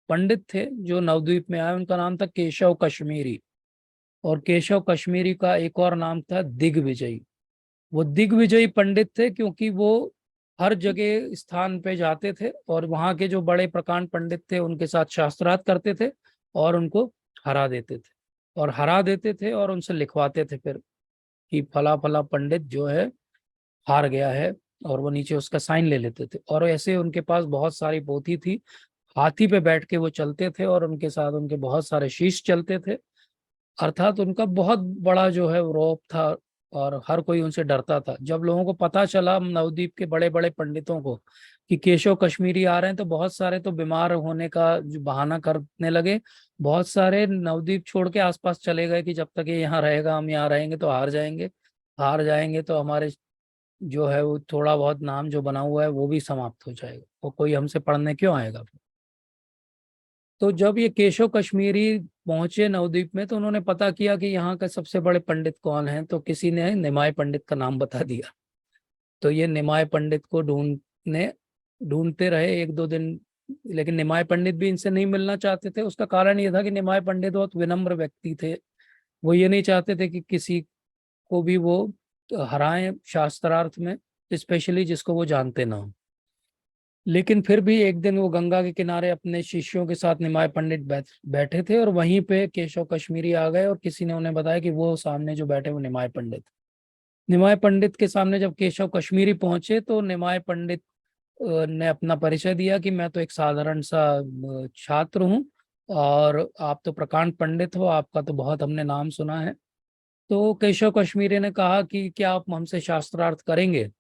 पंडित थे जो नवद्वीप में आए, उनका नाम था केशव कश्मीरी। और केशव कश्मीरी का एक और नाम था दिग्विजयी। वो दिग्विजयी पंडित थे क्योंकि वो हर जगह स्थान पे जाते थे, और वहाँ के जो बड़े प्रकांड पंडित थे उनके साथ शास्त्रार्थ करते थे, और उनको हरा देते थे। और हरा देते थे और उनसे लिखवाते थे फिर कि फला फला पंडित जो है हार गया है, और वो नीचे उसका साइन ले लेते थे। और ऐसे उनके पास बहुत सारी पोथी थी। हाथी पे बैठ के वो चलते थे, और उनके साथ उनके बहुत सारे शिष्य चलते थे। अर्थात उनका बहुत बड़ा जो है रौब था, और हर कोई उनसे डरता था। जब लोगों को पता चला, नवद्वीप के बड़े बड़े पंडितों को, कि केशव कश्मीरी आ रहे हैं, तो बहुत सारे तो बीमार होने का जो बहाना करने लगे। बहुत सारे नवद्वीप छोड़ के आसपास चले गए कि जब तक ये यहाँ रहेगा हम यहाँ रहेंगे तो हार जाएंगे, हार जाएंगे तो हमारे जो है वो थोड़ा बहुत नाम जो बना हुआ है वो भी समाप्त हो जाएगा, वो कोई हमसे पढ़ने क्यों आएगा। तो जब ये केशव कश्मीरी पहुंचे नवद्वीप में, तो उन्होंने पता किया कि यहाँ का सबसे बड़े पंडित कौन है, तो किसी ने निमाय पंडित का नाम बता दिया। तो ये निमाय पंडित को ढूंढने ढूंढते रहे 1-2 दिन, लेकिन निमाय पंडित भी इनसे नहीं मिलना चाहते थे। उसका कारण ये था कि निमाय पंडित बहुत विनम्र व्यक्ति थे। वो ये नहीं चाहते थे कि किसी को भी वो हराएं शास्त्रार्थ में, स्पेशली जिसको वो जानते ना हो। लेकिन फिर भी एक दिन वो गंगा के किनारे अपने शिष्यों के साथ निमाय पंडित बैठे थे, और वहीं पे केशव कश्मीरी आ गए, और किसी ने उन्हें बताया कि वो सामने जो बैठे वो निमाय पंडित। निमाय पंडित के सामने जब केशव कश्मीरी पहुंचे तो निमाय पंडित ने अपना परिचय दिया कि मैं तो एक साधारण सा छात्र हूँ, और आप तो प्रकांड पंडित हो, आपका तो बहुत हमने नाम सुना है। तो केशव कश्मीरी ने कहा कि क्या आप हमसे शास्त्रार्थ करेंगे?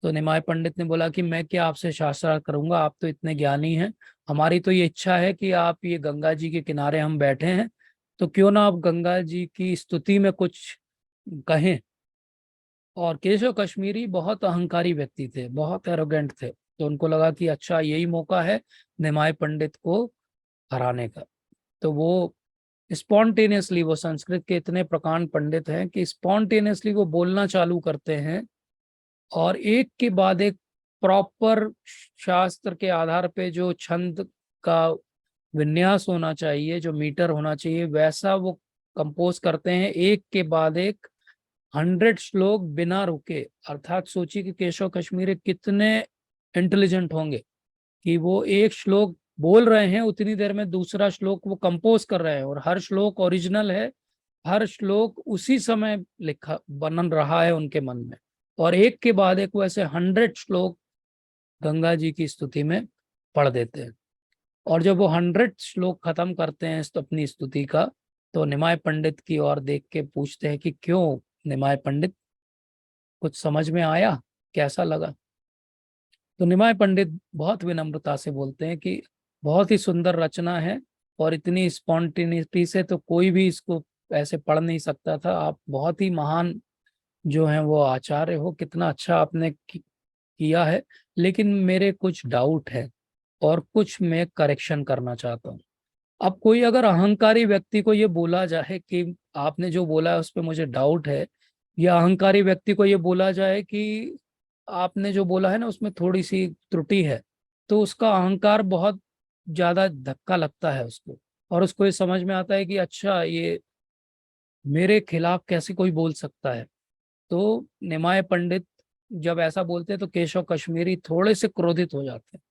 तो निमाय पंडित ने बोला कि मैं क्या आपसे शास्त्रार्थ करूंगा, आप तो इतने ज्ञानी हैं। हमारी तो ये इच्छा है कि आप, ये गंगा जी के किनारे हम बैठे हैं, तो क्यों ना आप गंगा जी की स्तुति में कुछ कहें। और केशव कश्मीरी बहुत अहंकारी व्यक्ति थे, बहुत एरोगेंट थे, तो उनको लगा कि अच्छा यही मौका है निमाय पंडित को हराने का। तो वो स्पॉन्टेनियसली, वो संस्कृत के इतने प्रकांड पंडित हैं कि स्पॉन्टेनियसली वो बोलना चालू करते हैं, और एक के बाद एक प्रॉपर शास्त्र के आधार पे जो छंद का विन्यास होना चाहिए, जो मीटर होना चाहिए, वैसा वो कंपोज करते हैं, एक के बाद एक 100 श्लोक बिना रुके। अर्थात सोचिए कि केशव कश्मीरी कितने इंटेलिजेंट होंगे कि वो एक श्लोक बोल रहे हैं, उतनी देर में दूसरा श्लोक वो कंपोज कर रहे हैं, और हर श्लोक ओरिजिनल है, हर श्लोक उसी समय लिखा बन रहा है उनके मन में। और एक के बाद एक वो ऐसे 100 श्लोक गंगा जी की स्तुति में पढ़ देते हैं। और जब वो 100 श्लोक खत्म करते हैं तो अपनी स्तुति का, तो निमाय पंडित की ओर देख के पूछते हैं कि क्यों निमाय पंडित, कुछ समझ में आया, कैसा लगा? तो निमाय पंडित बहुत विनम्रता से बोलते हैं कि बहुत ही सुंदर रचना है, और इतनी स्पॉन्टेनिटी से तो कोई भी इसको ऐसे पढ़ नहीं सकता था। आप बहुत ही महान जो है वो आचार्य हो, कितना अच्छा आपने किया है, लेकिन मेरे कुछ डाउट है, और कुछ मैं करेक्शन करना चाहता हूँ। अब कोई अगर अहंकारी व्यक्ति को ये बोला जाए कि आपने जो बोला है उस पर मुझे डाउट है, या अहंकारी व्यक्ति को ये बोला जाए कि आपने जो बोला है ना उसमें थोड़ी सी त्रुटि है, तो उसका अहंकार बहुत ज्यादा धक्का लगता है उसको, और उसको ये समझ में आता है कि अच्छा ये मेरे खिलाफ कैसे कोई बोल सकता है। तो निमाय पंडित जब ऐसा बोलते हैं तो केशव कश्मीरी थोड़े से क्रोधित हो जाते हैं,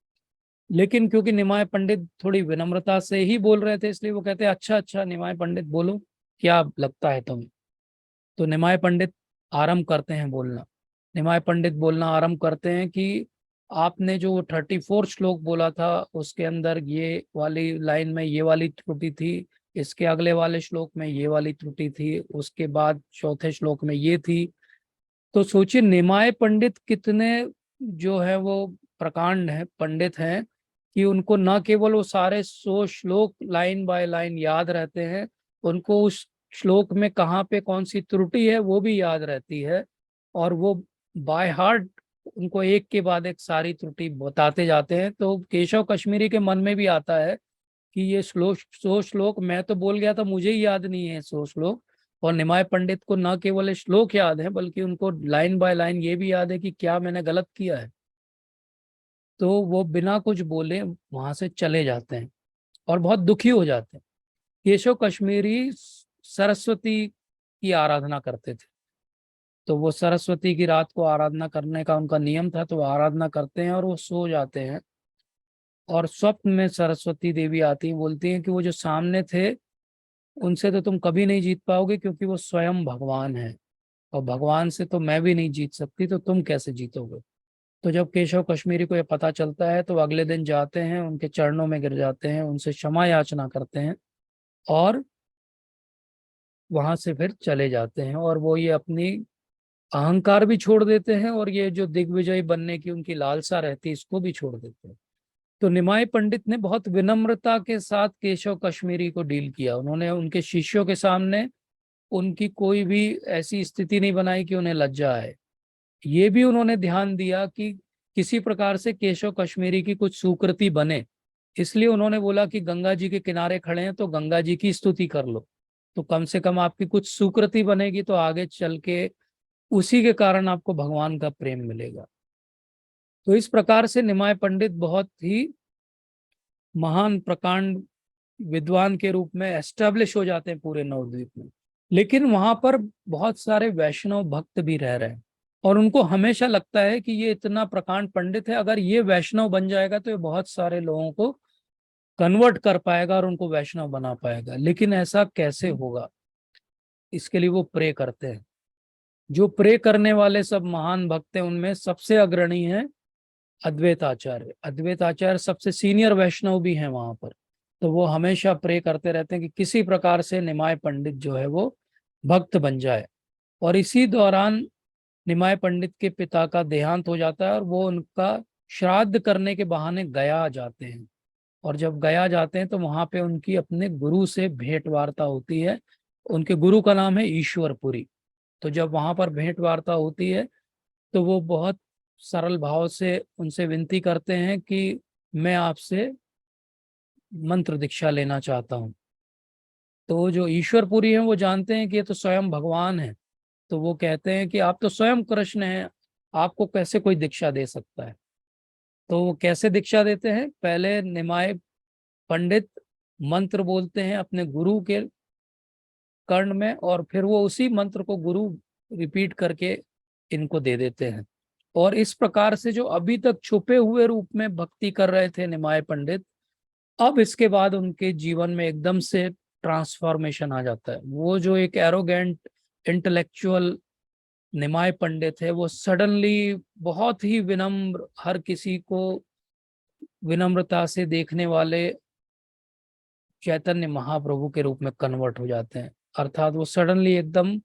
लेकिन क्योंकि निमाय पंडित थोड़ी विनम्रता से ही बोल रहे थे, इसलिए वो कहते हैं अच्छा अच्छा निमाय पंडित बोलो, क्या लगता है तुम्हें? तो निमाय पंडित आरंभ करते हैं बोलना। निमाय पंडित बोलना आरंभ करते हैं कि आपने जो 34 श्लोक बोला था उसके अंदर ये वाली लाइन में ये वाली त्रुटि थी, इसके अगले वाले श्लोक में ये वाली त्रुटि थी, उसके बाद चौथे श्लोक में ये थी। तो सोचिए निमाय पंडित कितने जो है वो प्रकांड है, पंडित हैं, कि उनको न केवल वो सारे 100 श्लोक लाइन बाय लाइन याद रहते हैं, उनको उस श्लोक में कहाँ पे कौन सी त्रुटि है वो भी याद रहती है, और वो बाय हार्ट उनको एक के बाद एक सारी त्रुटि बताते जाते हैं। तो केशव कश्मीरी के मन में भी आता है कि ये श्लोक 100 श्लोक मैं तो बोल गया था, मुझे ही याद नहीं है 100 श्लोक, और निमाय पंडित को न केवल श्लोक याद है बल्कि उनको लाइन बाय लाइन ये भी याद है कि क्या मैंने गलत किया है। तो वो बिना कुछ बोले वहां से चले जाते हैं, और बहुत दुखी हो जाते हैं। केशव कश्मीरी सरस्वती की आराधना करते थे, तो वो सरस्वती की रात को आराधना करने का उनका नियम था, तो वो आराधना करते हैं और वो सो जाते हैं, और स्वप्न में सरस्वती देवी आती हैं, बोलती हैं कि वो जो सामने थे उनसे तो तुम कभी नहीं जीत पाओगे, क्योंकि वो स्वयं भगवान है, और भगवान से तो मैं भी नहीं जीत सकती, तो तुम कैसे जीतोगे? तो जब केशव कश्मीरी को ये पता चलता है तो अगले दिन जाते हैं, उनके चरणों में गिर जाते हैं, उनसे क्षमा याचना करते हैं, और वहां से फिर चले जाते हैं, और वो ये अपनी अहंकार भी छोड़ देते हैं, और ये जो दिग्विजयी बनने की उनकी लालसा रहती है इसको भी छोड़ देते हैं। तो निमाय पंडित ने बहुत विनम्रता के साथ केशव कश्मीरी को डील किया। उन्होंने उनके शिष्यों के सामने उनकी कोई भी ऐसी स्थिति नहीं बनाई कि उन्हें लज्जा आए। ये भी उन्होंने ध्यान दिया कि किसी प्रकार से केशव कश्मीरी की कुछ सुकृति बने, इसलिए उन्होंने बोला कि गंगा जी के किनारे खड़े हैं तो गंगा जी की स्तुति कर लो, तो कम से कम आपकी कुछ सुकृति बनेगी, तो आगे चल के उसी के कारण आपको भगवान का प्रेम मिलेगा। तो इस प्रकार से निमाय पंडित बहुत ही महान प्रकांड विद्वान के रूप में एस्टेब्लिश हो जाते हैं पूरे नवद्वीप में। लेकिन वहां पर बहुत सारे वैष्णव भक्त भी रह रहे हैं, और उनको हमेशा लगता है कि ये इतना प्रकांड पंडित है, अगर ये वैष्णव बन जाएगा तो ये बहुत सारे लोगों को कन्वर्ट कर पाएगा और उनको वैष्णव बना पाएगा। लेकिन ऐसा कैसे होगा, इसके लिए वो प्रे करते हैं। जो प्रे करने वाले सब महान भक्त हैं उनमें सबसे अग्रणी है अद्वैत आचार्य। अद्वैत आचार्य सबसे सीनियर वैष्णव भी हैं वहां पर। तो वो हमेशा प्रे करते रहते हैं कि किसी प्रकार से निमाय पंडित जो है वो भक्त बन जाए। और इसी दौरान निमाय पंडित के पिता का देहांत हो जाता है, और वो उनका श्राद्ध करने के बहाने गया जाते हैं। और जब गया जाते हैं तो वहां पे उनकी अपने गुरु से भेंट वार्ता होती है। उनके गुरु का नाम है ईश्वरपुरी। तो जब वहां पर भेंट वार्ता होती है तो वो बहुत सरल भाव से उनसे विनती करते हैं कि मैं आपसे मंत्र दीक्षा लेना चाहता हूँ। तो जो ईश्वरपुरी हैं वो जानते हैं कि ये तो स्वयं भगवान है। तो वो कहते हैं कि आप तो स्वयं कृष्ण हैं, आपको कैसे कोई दीक्षा दे सकता है। तो वो कैसे दीक्षा देते हैं, पहले निमाय पंडित मंत्र बोलते हैं अपने गुरु के कर्ण में, और फिर वो उसी मंत्र को गुरु रिपीट करके इनको दे देते हैं। और इस प्रकार से जो अभी तक छुपे हुए रूप में भक्ति कर रहे थे निमाय पंडित, अब इसके बाद उनके जीवन में एकदम से ट्रांसफॉर्मेशन आ जाता है। वो जो एक एरोगेंट इंटेलेक्चुअल निमाय पंडित है, वो सडनली बहुत ही विनम्र, हर किसी को विनम्रता से देखने वाले चैतन्य महाप्रभु के रूप में कन्वर्ट हो जाते हैं। अर्थात वो सडनली एकदम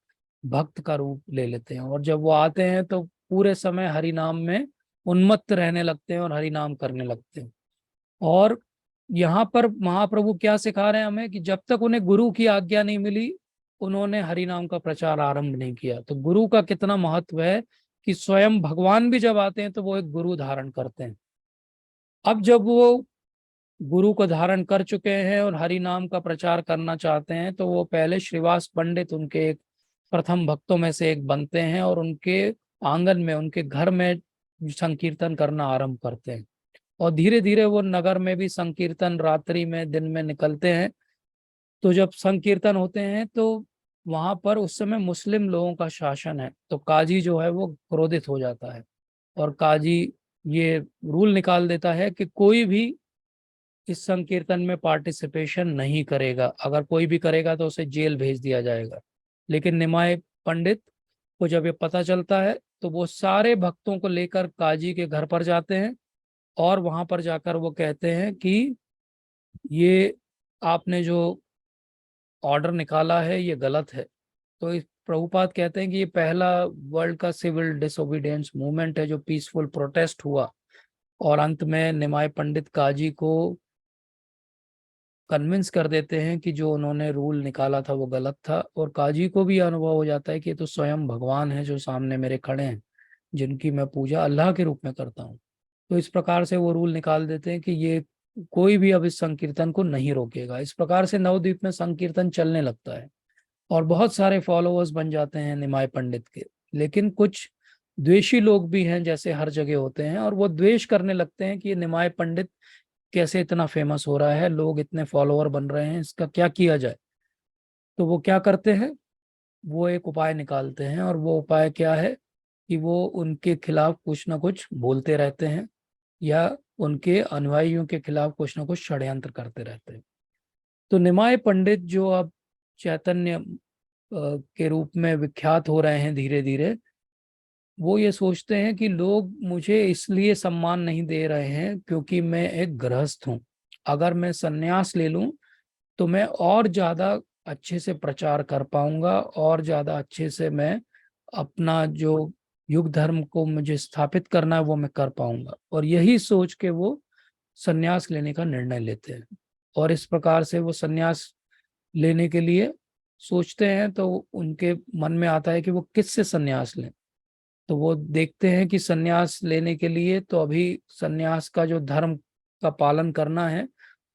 भक्त का रूप ले लेते हैं, और जब वो आते हैं तो पूरे समय हरि नाम में उन्मत्त रहने लगते हैं और हरि नाम करने लगते हैं। और यहाँ पर महाप्रभु क्या सिखा रहे हैं हमें कि जब तक उन्हें गुरु की आज्ञा नहीं मिली, उन्होंने हरि नाम का प्रचार आरंभ नहीं किया। तो गुरु का कितना महत्व है कि स्वयं भगवान भी जब आते हैं तो वो एक गुरु धारण करते हैं। अब जब वो गुरु को धारण कर चुके हैं और हरि नाम का प्रचार करना चाहते हैं, तो वो पहले श्रीवास पंडित उनके एक प्रथम भक्तों में से एक बनते हैं, और उनके आंगन में, उनके घर में संकीर्तन करना आरंभ करते हैं। और धीरे धीरे वो नगर में भी संकीर्तन रात्रि में दिन में निकलते हैं। तो जब संकीर्तन होते हैं तो वहां पर उस समय मुस्लिम लोगों का शासन है, तो काजी जो है वो क्रोधित हो जाता है, और काजी ये रूल निकाल देता है कि कोई भी इस संकीर्तन में पार्टिसिपेशन नहीं करेगा, अगर कोई भी करेगा तो उसे जेल भेज दिया जाएगा। लेकिन निमाय पंडित को जब ये पता चलता है तो वो सारे भक्तों को लेकर काजी के घर पर जाते हैं, और वहां पर जाकर वो कहते हैं कि ये आपने जो ऑर्डर निकाला है ये गलत है। तो इस प्रभुपाद कहते हैं कि ये पहला वर्ल्ड का सिविल डिसोबीडियंस मूवमेंट है जो पीसफुल प्रोटेस्ट हुआ, और अंत में निमाय पंडित काजी को कन्विंस कर देते हैं कि जो उन्होंने रूल निकाला था वो गलत था। और काजी को भी अनुभव हो जाता है कि ये तो स्वयं भगवान है जो सामने मेरे खड़े हैं, जिनकी मैं पूजा अल्लाह के रूप में करता हूँ। तो इस प्रकार से वो रूल निकाल देते हैं कि ये कोई भी अब इस संकीर्तन को नहीं रोकेगा। इस प्रकार से नवद्वीप में संकीर्तन चलने लगता है, और बहुत सारे फॉलोअर्स बन जाते हैं निमाय पंडित के। लेकिन कुछ द्वेषी लोग भी हैं, जैसे हर जगह होते हैं, और वो द्वेष करने लगते हैं कि ये निमाय पंडित कैसे इतना फेमस हो रहा है, लोग इतने फॉलोअर बन रहे हैं, इसका क्या किया जाए। तो वो क्या करते हैं, वो एक उपाय निकालते हैं, और वो उपाय क्या है कि वो उनके खिलाफ कुछ ना कुछ बोलते रहते हैं, या उनके अनुयायियों के खिलाफ कुछ ना कुछ षड्यंत्र करते रहते हैं। तो निमाय पंडित जो अब चैतन्य के रूप में विख्यात हो रहे हैं धीरे धीरे, वो ये सोचते हैं कि लोग मुझे इसलिए सम्मान नहीं दे रहे हैं क्योंकि मैं एक गृहस्थ हूँ। अगर मैं संन्यास ले लूं तो मैं और ज्यादा अच्छे से प्रचार कर पाऊंगा, और ज्यादा अच्छे से मैं अपना जो युग धर्म को मुझे स्थापित करना है वो मैं कर पाऊंगा। और यही सोच के वो संन्यास लेने का निर्णय लेते हैं। और इस प्रकार से वो संन्यास लेने के लिए सोचते हैं, तो उनके मन में आता है कि वो किससे संन्यास लें। तो वो देखते हैं कि संन्यास लेने के लिए तो अभी संन्यास का जो धर्म का पालन करना है,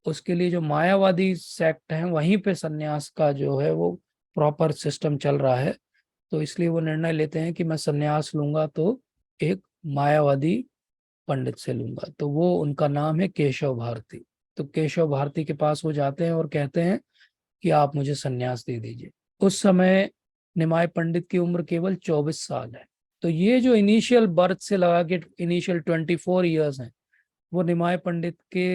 उसके लिए जो मायावादी सेक्ट है वहीं पे संन्यास का जो है वो प्रॉपर सिस्टम चल रहा है। तो इसलिए वो निर्णय लेते हैं कि मैं संन्यास लूंगा तो एक मायावादी पंडित से लूंगा। तो वो उनका नाम है केशव भारती। तो केशव भारती के पास वो जाते हैं और कहते हैं कि आप मुझे संन्यास दे दीजिए। उस समय निमाय पंडित की उम्र केवल 24 साल है। तो ये जो इनिशियल बर्थ से लगा के इनिशियल 24 ईयर्स हैं, वो निमाय पंडित के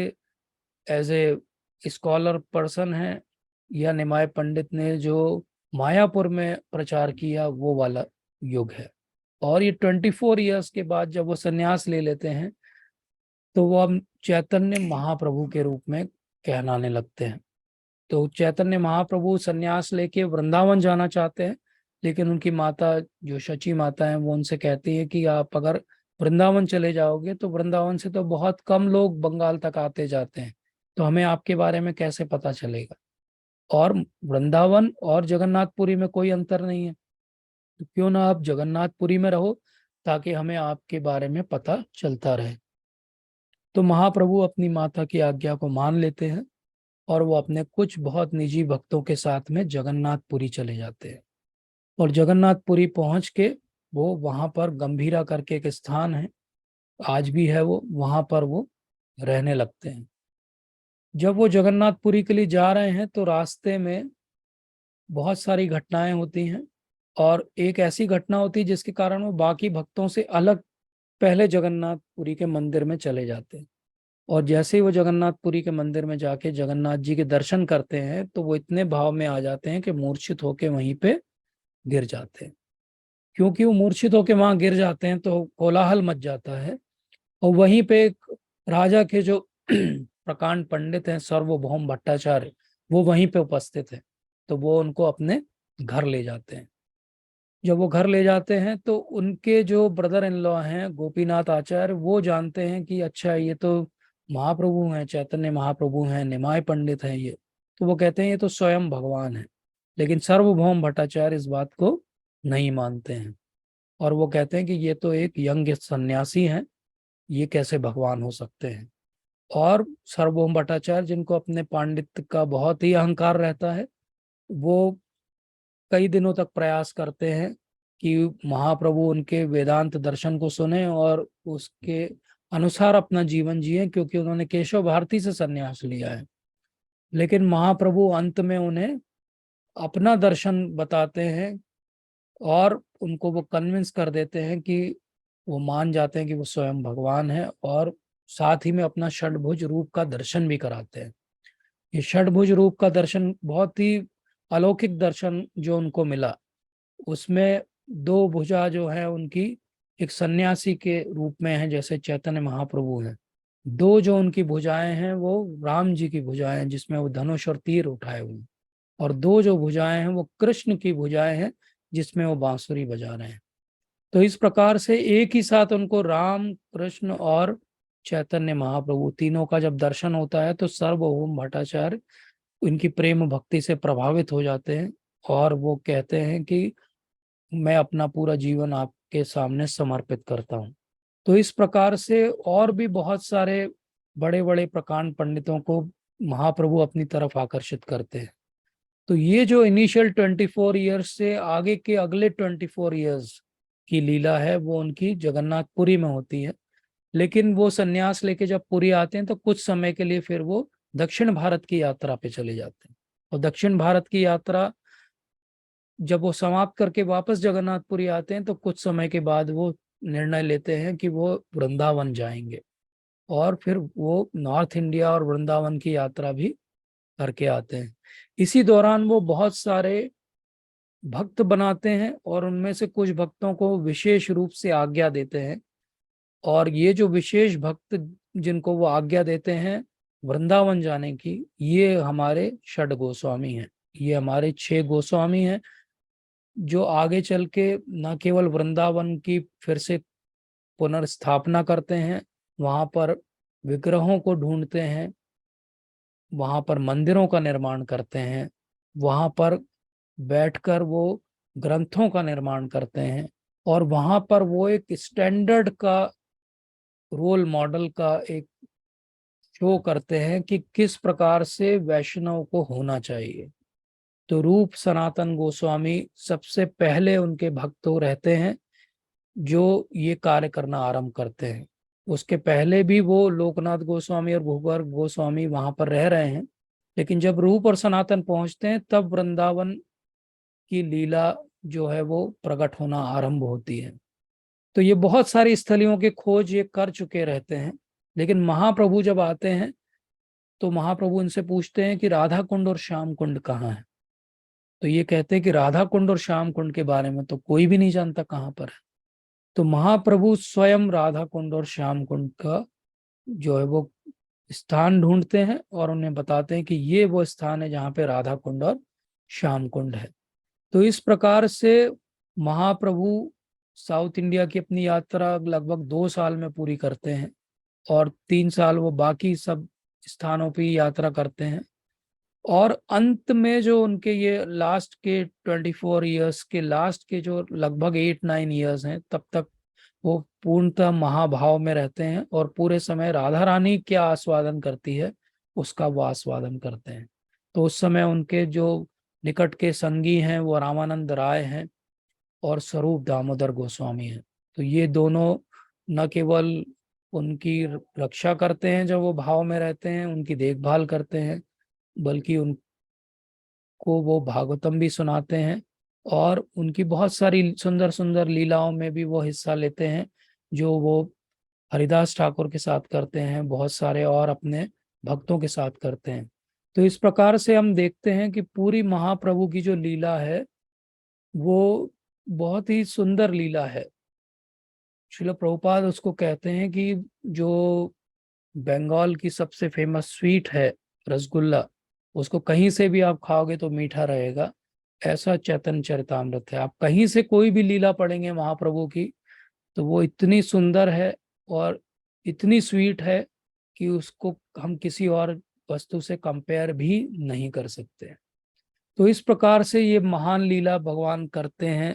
एज ए स्कॉलर पर्सन है, या निमाय पंडित ने जो मायापुर में प्रचार किया वो वाला युग है। और ये 24 ईयर्स के बाद जब वो संन्यास ले लेते हैं तो वो अब चैतन्य महाप्रभु के रूप में कहलाने लगते हैं। तो चैतन्य महाप्रभु संन्यास लेके वृंदावन जाना चाहते हैं, लेकिन उनकी माता जो शची माता है वो उनसे कहती है कि आप अगर वृंदावन चले जाओगे तो वृंदावन से तो बहुत कम लोग बंगाल तक आते जाते हैं, तो हमें आपके बारे में कैसे पता चलेगा। और वृंदावन और जगन्नाथपुरी में कोई अंतर नहीं है, तो क्यों ना आप जगन्नाथपुरी में रहो ताकि हमें आपके बारे में पता चलता रहे। तो महाप्रभु अपनी माता की आज्ञा को मान लेते हैं और वो अपने कुछ बहुत निजी भक्तों के साथ में जगन्नाथपुरी चले जाते हैं। और जगन्नाथपुरी पहुंच के वो वहां पर गंभीरा करके एक स्थान है, आज भी है, वो वहां पर वो रहने लगते हैं। जब वो जगन्नाथपुरी के लिए जा रहे हैं तो रास्ते में बहुत सारी घटनाएं होती हैं, और एक ऐसी घटना होती है जिसके कारण वो बाकी भक्तों से अलग पहले जगन्नाथपुरी के मंदिर में चले जाते हैं। और जैसे ही वो जगन्नाथपुरी के मंदिर में जाके जगन्नाथ जी के दर्शन करते हैं तो वो इतने भाव में आ जाते हैं कि मूर्छित होके वहीं पे गिर जाते हैं। क्योंकि वो मूर्छित होके वहां गिर जाते हैं तो कोलाहल मच जाता है, और वहीं पे एक राजा के जो प्रकांड पंडित हैं सर्वभौम भट्टाचार्य, वो वहीं पे उपस्थित है। तो वो उनको अपने घर ले जाते हैं। जब वो घर ले जाते हैं तो उनके जो ब्रदर इन लॉ हैं गोपीनाथ आचार्य, वो जानते हैं कि अच्छा ये तो महाप्रभु हैं, चैतन्य महाप्रभु हैं, निमाय पंडित हैं ये। तो वो कहते हैं ये तो स्वयं भगवान है। लेकिन सार्वभौम भट्टाचार्य इस बात को नहीं मानते हैं, और वो कहते हैं कि ये तो एक यंग सन्यासी हैं, ये कैसे भगवान हो सकते हैं। और सार्वभौम भट्टाचार्य, जिनको अपने पांडित्य का बहुत ही अहंकार रहता है, वो कई दिनों तक प्रयास करते हैं कि महाप्रभु उनके वेदांत दर्शन को सुने और उसके अनुसार अपना जीवन जिए, क्योंकि उन्होंने केशव भारती से संन्यास लिया है। लेकिन महाप्रभु अंत में उन्हें अपना दर्शन बताते हैं और उनको वो कन्विंस कर देते हैं कि वो मान जाते हैं कि वो स्वयं भगवान है, और साथ ही में अपना षडभुज रूप का दर्शन भी कराते हैं। ये षडभुज रूप का दर्शन बहुत ही अलौकिक दर्शन जो उनको मिला, उसमें दो भुजा जो है उनकी एक सन्यासी के रूप में है जैसे चैतन्य महाप्रभु हैं। दो जो उनकी भुजाएं हैं वो राम जी की भुजाएं हैं जिसमें वो धनुष और तीर उठाए हुए हैं, और दो जो भुजाएं हैं वो कृष्ण की भुजाएं हैं जिसमें वो बांसुरी बजा रहे हैं। तो इस प्रकार से एक ही साथ उनको राम, कृष्ण और चैतन्य महाप्रभु तीनों का जब दर्शन होता है तो सर्वभौम भट्टाचार्य उनकी प्रेम भक्ति से प्रभावित हो जाते हैं, और वो कहते हैं कि मैं अपना पूरा जीवन आपके सामने समर्पित करता हूँ। तो इस प्रकार से और भी बहुत सारे बड़े बड़े प्रकांड पंडितों को महाप्रभु अपनी तरफ आकर्षित करते हैं। तो ये जो इनिशियल 24 ईयर्स से आगे के अगले 24 ईयर्स की लीला है वो उनकी जगन्नाथपुरी में होती है। लेकिन वो सन्यास लेके जब पुरी आते हैं तो कुछ समय के लिए फिर वो दक्षिण भारत की यात्रा पे चले जाते हैं, और दक्षिण भारत की यात्रा जब वो समाप्त करके वापस जगन्नाथपुरी आते हैं तो कुछ समय के बाद वो निर्णय लेते हैं कि वो वृंदावन जाएंगे, और फिर वो नॉर्थ इंडिया और वृंदावन की यात्रा भी करके आते हैं। इसी दौरान वो बहुत सारे भक्त बनाते हैं और उनमें से कुछ भक्तों को विशेष रूप से आज्ञा देते हैं, और ये जो विशेष भक्त जिनको वो आज्ञा देते हैं वृंदावन जाने की, ये हमारे षड गोस्वामी हैं। ये हमारे 6 गोस्वामी हैं जो आगे चल के न केवल वृंदावन की फिर से पुनर्स्थापना करते हैं, वहां पर विग्रहों को ढूंढते हैं, वहां पर मंदिरों का निर्माण करते हैं, वहां पर बैठकर वो ग्रंथों का निर्माण करते हैं, और वहां पर वो एक स्टैंडर्ड का रोल मॉडल का एक शो करते हैं कि किस प्रकार से वैष्णव को होना चाहिए। तो रूप सनातन गोस्वामी सबसे पहले उनके भक्त रहते हैं जो ये कार्य करना आरंभ करते हैं। उसके पहले भी वो लोकनाथ गोस्वामी और भूगर्भ गोस्वामी वहां पर रह रहे हैं, लेकिन जब रूप और सनातन पहुंचते हैं तब वृंदावन की लीला जो है वो प्रकट होना आरंभ होती है। तो ये बहुत सारी स्थलियों की खोज ये कर चुके रहते हैं, लेकिन महाप्रभु जब आते हैं तो महाप्रभु इनसे पूछते हैं कि राधा कुंड और श्याम कुंड कहाँ है। तो ये कहते हैं कि राधा कुंड और श्याम कुंड के बारे में तो कोई भी नहीं जानता कहाँ पर है। तो महाप्रभु स्वयं राधा कुंड और श्याम कुंड का जो है वो स्थान ढूंढते हैं और उन्हें बताते हैं कि ये वो स्थान है जहाँ पे राधा कुंड और श्याम कुंड है। तो इस प्रकार से महाप्रभु साउथ इंडिया की अपनी यात्रा लगभग 2 साल में पूरी करते हैं और 3 साल वो बाकी सब स्थानों पर यात्रा करते हैं। और अंत में जो उनके ये लास्ट के 24 ईयर्स के लास्ट के जो लगभग 8-9 ईयर्स हैं, तब तक वो पूर्णतः महाभाव में रहते हैं और पूरे समय राधा रानी क्या आस्वादन करती है उसका वो आस्वादन करते हैं। तो उस समय उनके जो निकट के संगी हैं वो रामानंद राय हैं और स्वरूप दामोदर गोस्वामी हैं। तो ये दोनों न केवल उनकी रक्षा करते हैं जब वो भाव में रहते हैं, उनकी देखभाल करते हैं, बल्कि उनको वो भागवतम भी सुनाते हैं और उनकी बहुत सारी सुंदर सुंदर लीलाओं में भी वो हिस्सा लेते हैं, जो वो हरिदास ठाकुर के साथ करते हैं, बहुत सारे और अपने भक्तों के साथ करते हैं। तो इस प्रकार से हम देखते हैं कि पूरी महाप्रभु की जो लीला है वो बहुत ही सुंदर लीला है। श्रील प्रभुपाद उसको कहते हैं कि जो बंगाल की सबसे फेमस स्वीट है रसगुल्ला, उसको कहीं से भी आप खाओगे तो मीठा रहेगा, ऐसा चैतन्य चरितामृत है। आप कहीं से कोई भी लीला पढ़ेंगे महाप्रभु की तो वो इतनी सुंदर है और इतनी स्वीट है कि उसको हम किसी और वस्तु से कंपेयर भी नहीं कर सकते। तो इस प्रकार से ये महान लीला भगवान करते हैं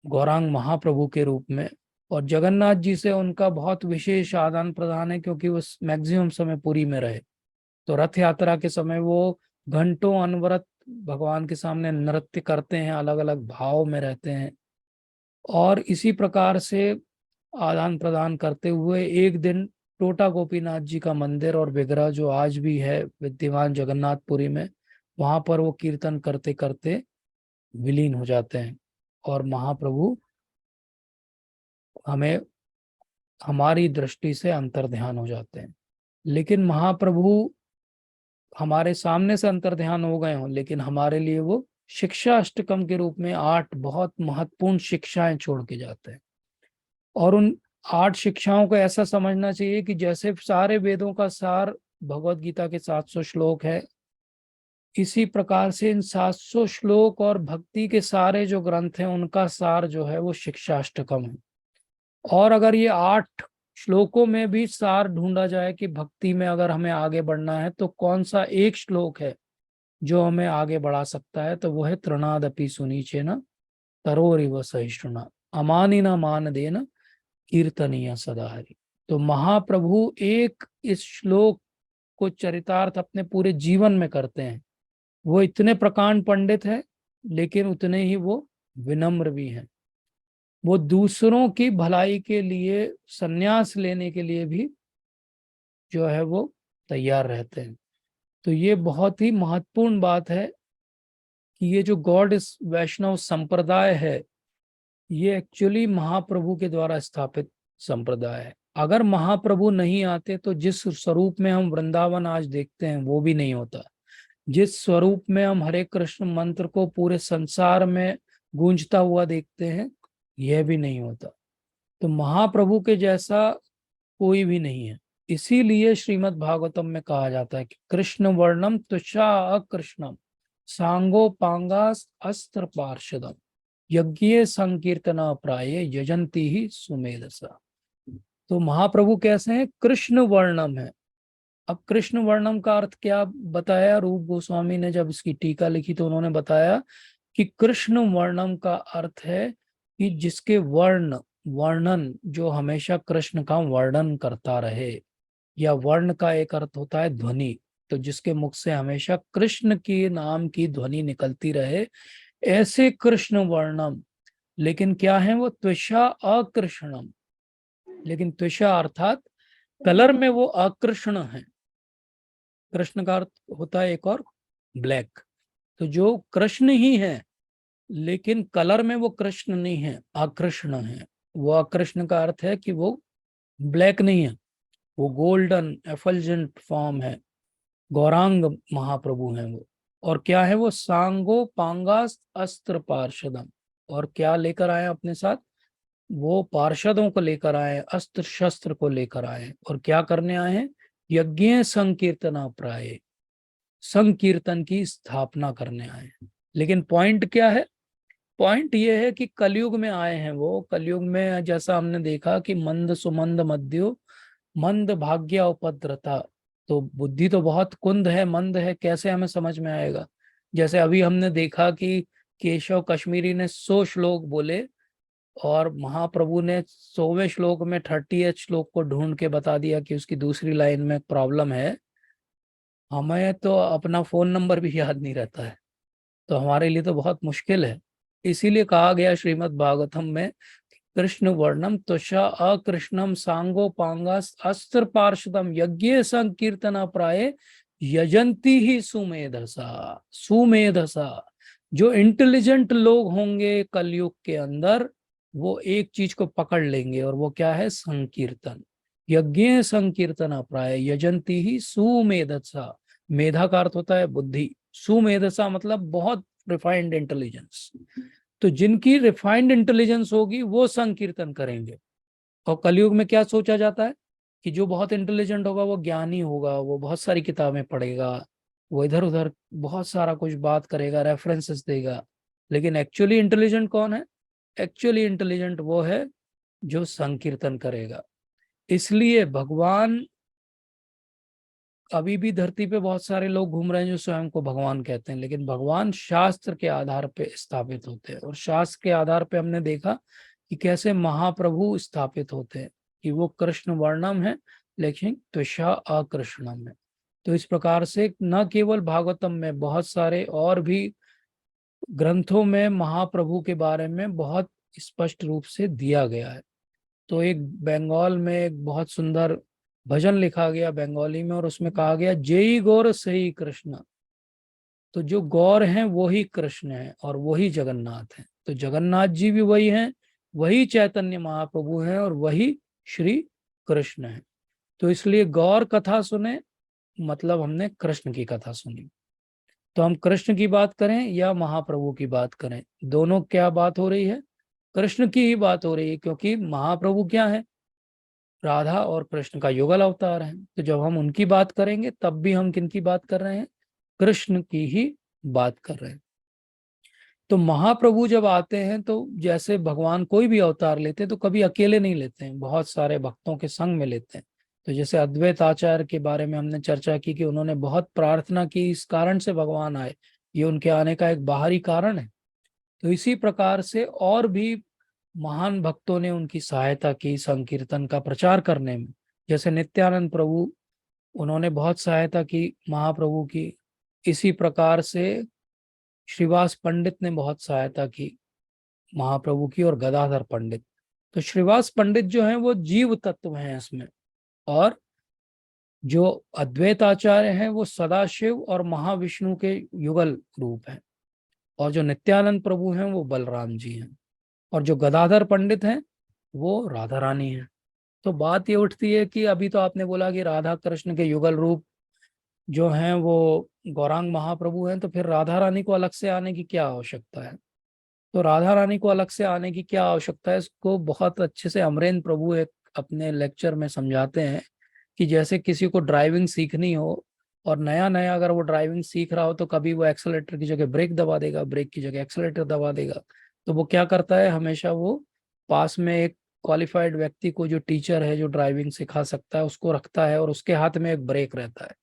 गौरांग महाप्रभु के रूप में। और जगन्नाथ जी से उनका बहुत विशेष आदान प्रदान है, क्योंकि वो मैक्सिमम समय पुरी में रहे। तो रथ यात्रा के समय वो घंटों अनवरत भगवान के सामने नृत्य करते हैं, अलग अलग भाव में रहते हैं। और इसी प्रकार से आदान प्रदान करते हुए एक दिन टोटा गोपीनाथ जी का मंदिर और विग्रह जो आज भी है विद्यमान जगन्नाथपुरी में, वहां पर वो कीर्तन करते करते विलीन हो जाते हैं और महाप्रभु हमें हमारी दृष्टि से अंतर्ध्यान हो जाते हैं। लेकिन महाप्रभु हमारे सामने से अंतर्ध्यान हो गए हों, लेकिन हमारे लिए वो शिक्षा अष्टकम के रूप में 8 बहुत महत्वपूर्ण शिक्षाएं छोड़ के जाते हैं। और उन 8 शिक्षाओं को ऐसा समझना चाहिए कि जैसे सारे वेदों का सार भगवत गीता के 700 श्लोक है, इसी प्रकार से इन 700 श्लोक और भक्ति के सारे जो ग्रंथ हैं उनका सार जो है वो शिक्षा अष्टकम है। और अगर ये 8 श्लोकों में भी सार ढूंढा जाए कि भक्ति में अगर हमें आगे बढ़ना है तो कौन सा एक श्लोक है जो हमें आगे बढ़ा सकता है, तो वो है तृणादपि सुनीचेन तरोरिव सहिष्णुना अमानिना मान देना कीर्तनीय सदा हरि। तो महाप्रभु एक इस श्लोक को चरितार्थ अपने पूरे जीवन में करते हैं। वो इतने प्रकांड पंडित है लेकिन उतने ही वो विनम्र भी हैं। वो दूसरों की भलाई के लिए संन्यास लेने के लिए भी जो है वो तैयार रहते हैं। तो ये बहुत ही महत्वपूर्ण बात है कि ये जो गॉड इस वैष्णव संप्रदाय है ये एक्चुअली महाप्रभु के द्वारा स्थापित संप्रदाय है। अगर महाप्रभु नहीं आते तो जिस स्वरूप में हम वृंदावन आज देखते हैं वो भी नहीं होता। जिस स्वरूप में हम हरे कृष्ण मंत्र को पूरे संसार में गूंजता हुआ देखते हैं यह भी नहीं होता। तो महाप्रभु के जैसा कोई भी नहीं है। इसीलिए श्रीमद् भागवतम में कहा जाता है कि कृष्ण वर्णम तुषा अकृष्णम सांगो पांगास अस्त्र पार्षदम यज्ञ संकीर्तना प्राय यजंती ही सुमेधसा। तो महाप्रभु कैसे हैं? कृष्ण वर्णम है। अब कृष्ण वर्णम का अर्थ क्या बताया रूप गोस्वामी ने जब इसकी टीका लिखी तो उन्होंने बताया कि कृष्ण वर्णम का अर्थ है कि जिसके वर्णन जो हमेशा कृष्ण का वर्णन करता रहे, या वर्ण का एक अर्थ होता है ध्वनि, तो जिसके मुख से हमेशा कृष्ण के नाम की ध्वनि निकलती रहे, ऐसे कृष्ण वर्णम। लेकिन क्या है वो? त्वषा अकृष्णम, लेकिन त्विषा अर्थात कलर में वो अकृष्ण है। कृष्ण का अर्थ होता है एक और ब्लैक। तो जो कृष्ण ही है लेकिन कलर में वो कृष्ण नहीं है, अकृष्ण है। वो अकृष्ण का अर्थ है कि वो ब्लैक नहीं है, वो गोल्डन एफल्जेंट फॉर्म है, गौरांग महाप्रभु हैं वो। और क्या है वो? सांगो पांगास अस्त्र पार्षदम। और क्या लेकर आए अपने साथ? वो पार्षदों को लेकर आए, अस्त्र शस्त्र को लेकर आए। और क्या करने आए हैं? यज्ञ संकीर्तना प्राय, संकीर्तन की स्थापना करने आए हैं। लेकिन पॉइंट क्या है? पॉइंट ये है कि कलयुग में आए हैं वो। कलयुग में जैसा हमने देखा कि मंद सुमंद मध्यो मंद भाग्य उपद्रता। तो बुद्धि तो बहुत कुंद है, मंद है, कैसे हमें समझ में आएगा? जैसे अभी हमने देखा कि केशव कश्मीरी ने 100 श्लोक बोले और महाप्रभु ने 100वें श्लोक में 30th श्लोक को ढूंढ के बता दिया कि उसकी दूसरी लाइन में प्रॉब्लम है। हमें तो अपना फोन नंबर भी याद नहीं रहता है, तो हमारे लिए तो बहुत मुश्किल है। इसीलिए कहा गया श्रीमद् भागवतम में, कृष्ण वर्णम तुषा अकृष्णम सांगो पांगास अस्त्र पार्षदम यज्ञ संकीर्तना प्राय यजंती ही सुमेधसा। सुमेधसा, जो इंटेलिजेंट लोग होंगे कलयुग के अंदर, वो एक चीज को पकड़ लेंगे, और वो क्या है? संकीर्तन। यज्ञ संकीर्तना प्राय यजंती ही सुमेधसा। मेधा का अर्थ होता है बुद्धि, सुमेधसा मतलब बहुत रिफाइंड इंटेलिजेंस। तो जिनकी रिफाइंड इंटेलिजेंस होगी वो संकीर्तन करेंगे। और कलयुग में क्या सोचा जाता है कि जो बहुत इंटेलिजेंट होगा वो ज्ञानी होगा, वो बहुत सारी किताबें पढ़ेगा, वो इधर उधर बहुत सारा कुछ बात करेगा, रेफरेंसेस देगा। लेकिन एक्चुअली इंटेलिजेंट कौन है? एक्चुअली इंटेलिजेंट वो है जो संकीर्तन करेगा। इसलिए भगवान, अभी भी धरती पे बहुत सारे लोग घूम रहे हैं जो स्वयं को भगवान कहते हैं, लेकिन भगवान शास्त्र के आधार पे स्थापित होते हैं। और शास्त्र के आधार पे हमने देखा कि कैसे महाप्रभु स्थापित होते हैं, कि वो कृष्ण वर्णम है लेकिन त्विषा अकृष्णम है। तो इस प्रकार से न केवल भागवतम में, बहुत सारे और भी ग्रंथों में महाप्रभु के बारे में बहुत स्पष्ट रूप से दिया गया है। तो एक बंगाल में एक बहुत सुंदर भजन लिखा गया बंगाली में, और उसमें कहा गया जय गौर सही कृष्ण। तो जो गौर हैं वो ही कृष्ण है और वही जगन्नाथ है। तो जगन्नाथ जी भी वही हैं, वही चैतन्य महाप्रभु हैं, और वही श्री कृष्ण है। तो इसलिए गौर कथा सुने मतलब हमने कृष्ण की कथा सुनी। तो हम कृष्ण की बात करें या महाप्रभु की बात करें, दोनों क्या बात हो रही है? कृष्ण की ही बात हो रही है, क्योंकि महाप्रभु क्या है? राधा और कृष्ण का युगल अवतार है। तो जब हम उनकी बात करेंगे तब भी हम किन की बात कर रहे हैं? कृष्ण की ही बात कर रहे हैं। तो महाप्रभु जब आते हैं तो जैसे भगवान कोई भी अवतार लेते हैं तो कभी अकेले नहीं लेते हैं, बहुत सारे भक्तों के संग में लेते हैं। तो जैसे अद्वैत आचार्य के बारे में हमने चर्चा की कि उन्होंने बहुत प्रार्थना की, इस कारण से भगवान आए, ये उनके आने का एक बाहरी कारण है। तो इसी प्रकार से और भी महान भक्तों ने उनकी सहायता की संकीर्तन का प्रचार करने में। जैसे नित्यानंद प्रभु, उन्होंने बहुत सहायता की महाप्रभु की। इसी प्रकार से श्रीवास पंडित ने बहुत सहायता की महाप्रभु की, और गदाधर पंडित। तो श्रीवास पंडित जो हैं वो जीव तत्व हैं इसमें, और जो अद्वैत आचार्य हैं वो सदाशिव और महाविष्णु के युगल रूप हैं, और जो नित्यानंद प्रभु हैं वो बलराम जी हैं, और जो गदाधर पंडित हैं वो राधा रानी हैं। तो बात ये उठती है कि अभी तो आपने बोला कि राधा कृष्ण के युगल रूप जो हैं वो गौरांग महाप्रभु हैं, तो फिर राधा रानी को अलग से आने की क्या आवश्यकता है? तो राधा रानी को अलग से आने की क्या आवश्यकता है, इसको बहुत अच्छे से अमरेंद्र प्रभु एक अपने लेक्चर में समझाते हैं कि जैसे किसी को ड्राइविंग सीखनी हो, और नया नया अगर वो ड्राइविंग सीख रहा हो तो कभी वो एक्सेलेरेटर की जगह ब्रेक दबा देगा, ब्रेक की जगह एक्सेलेरेटर दबा देगा। तो वो क्या करता है, हमेशा वो पास में एक क्वालिफाइड व्यक्ति को, जो टीचर है जो ड्राइविंग सिखा सकता है, उसको रखता है, और उसके हाथ में एक ब्रेक रहता है,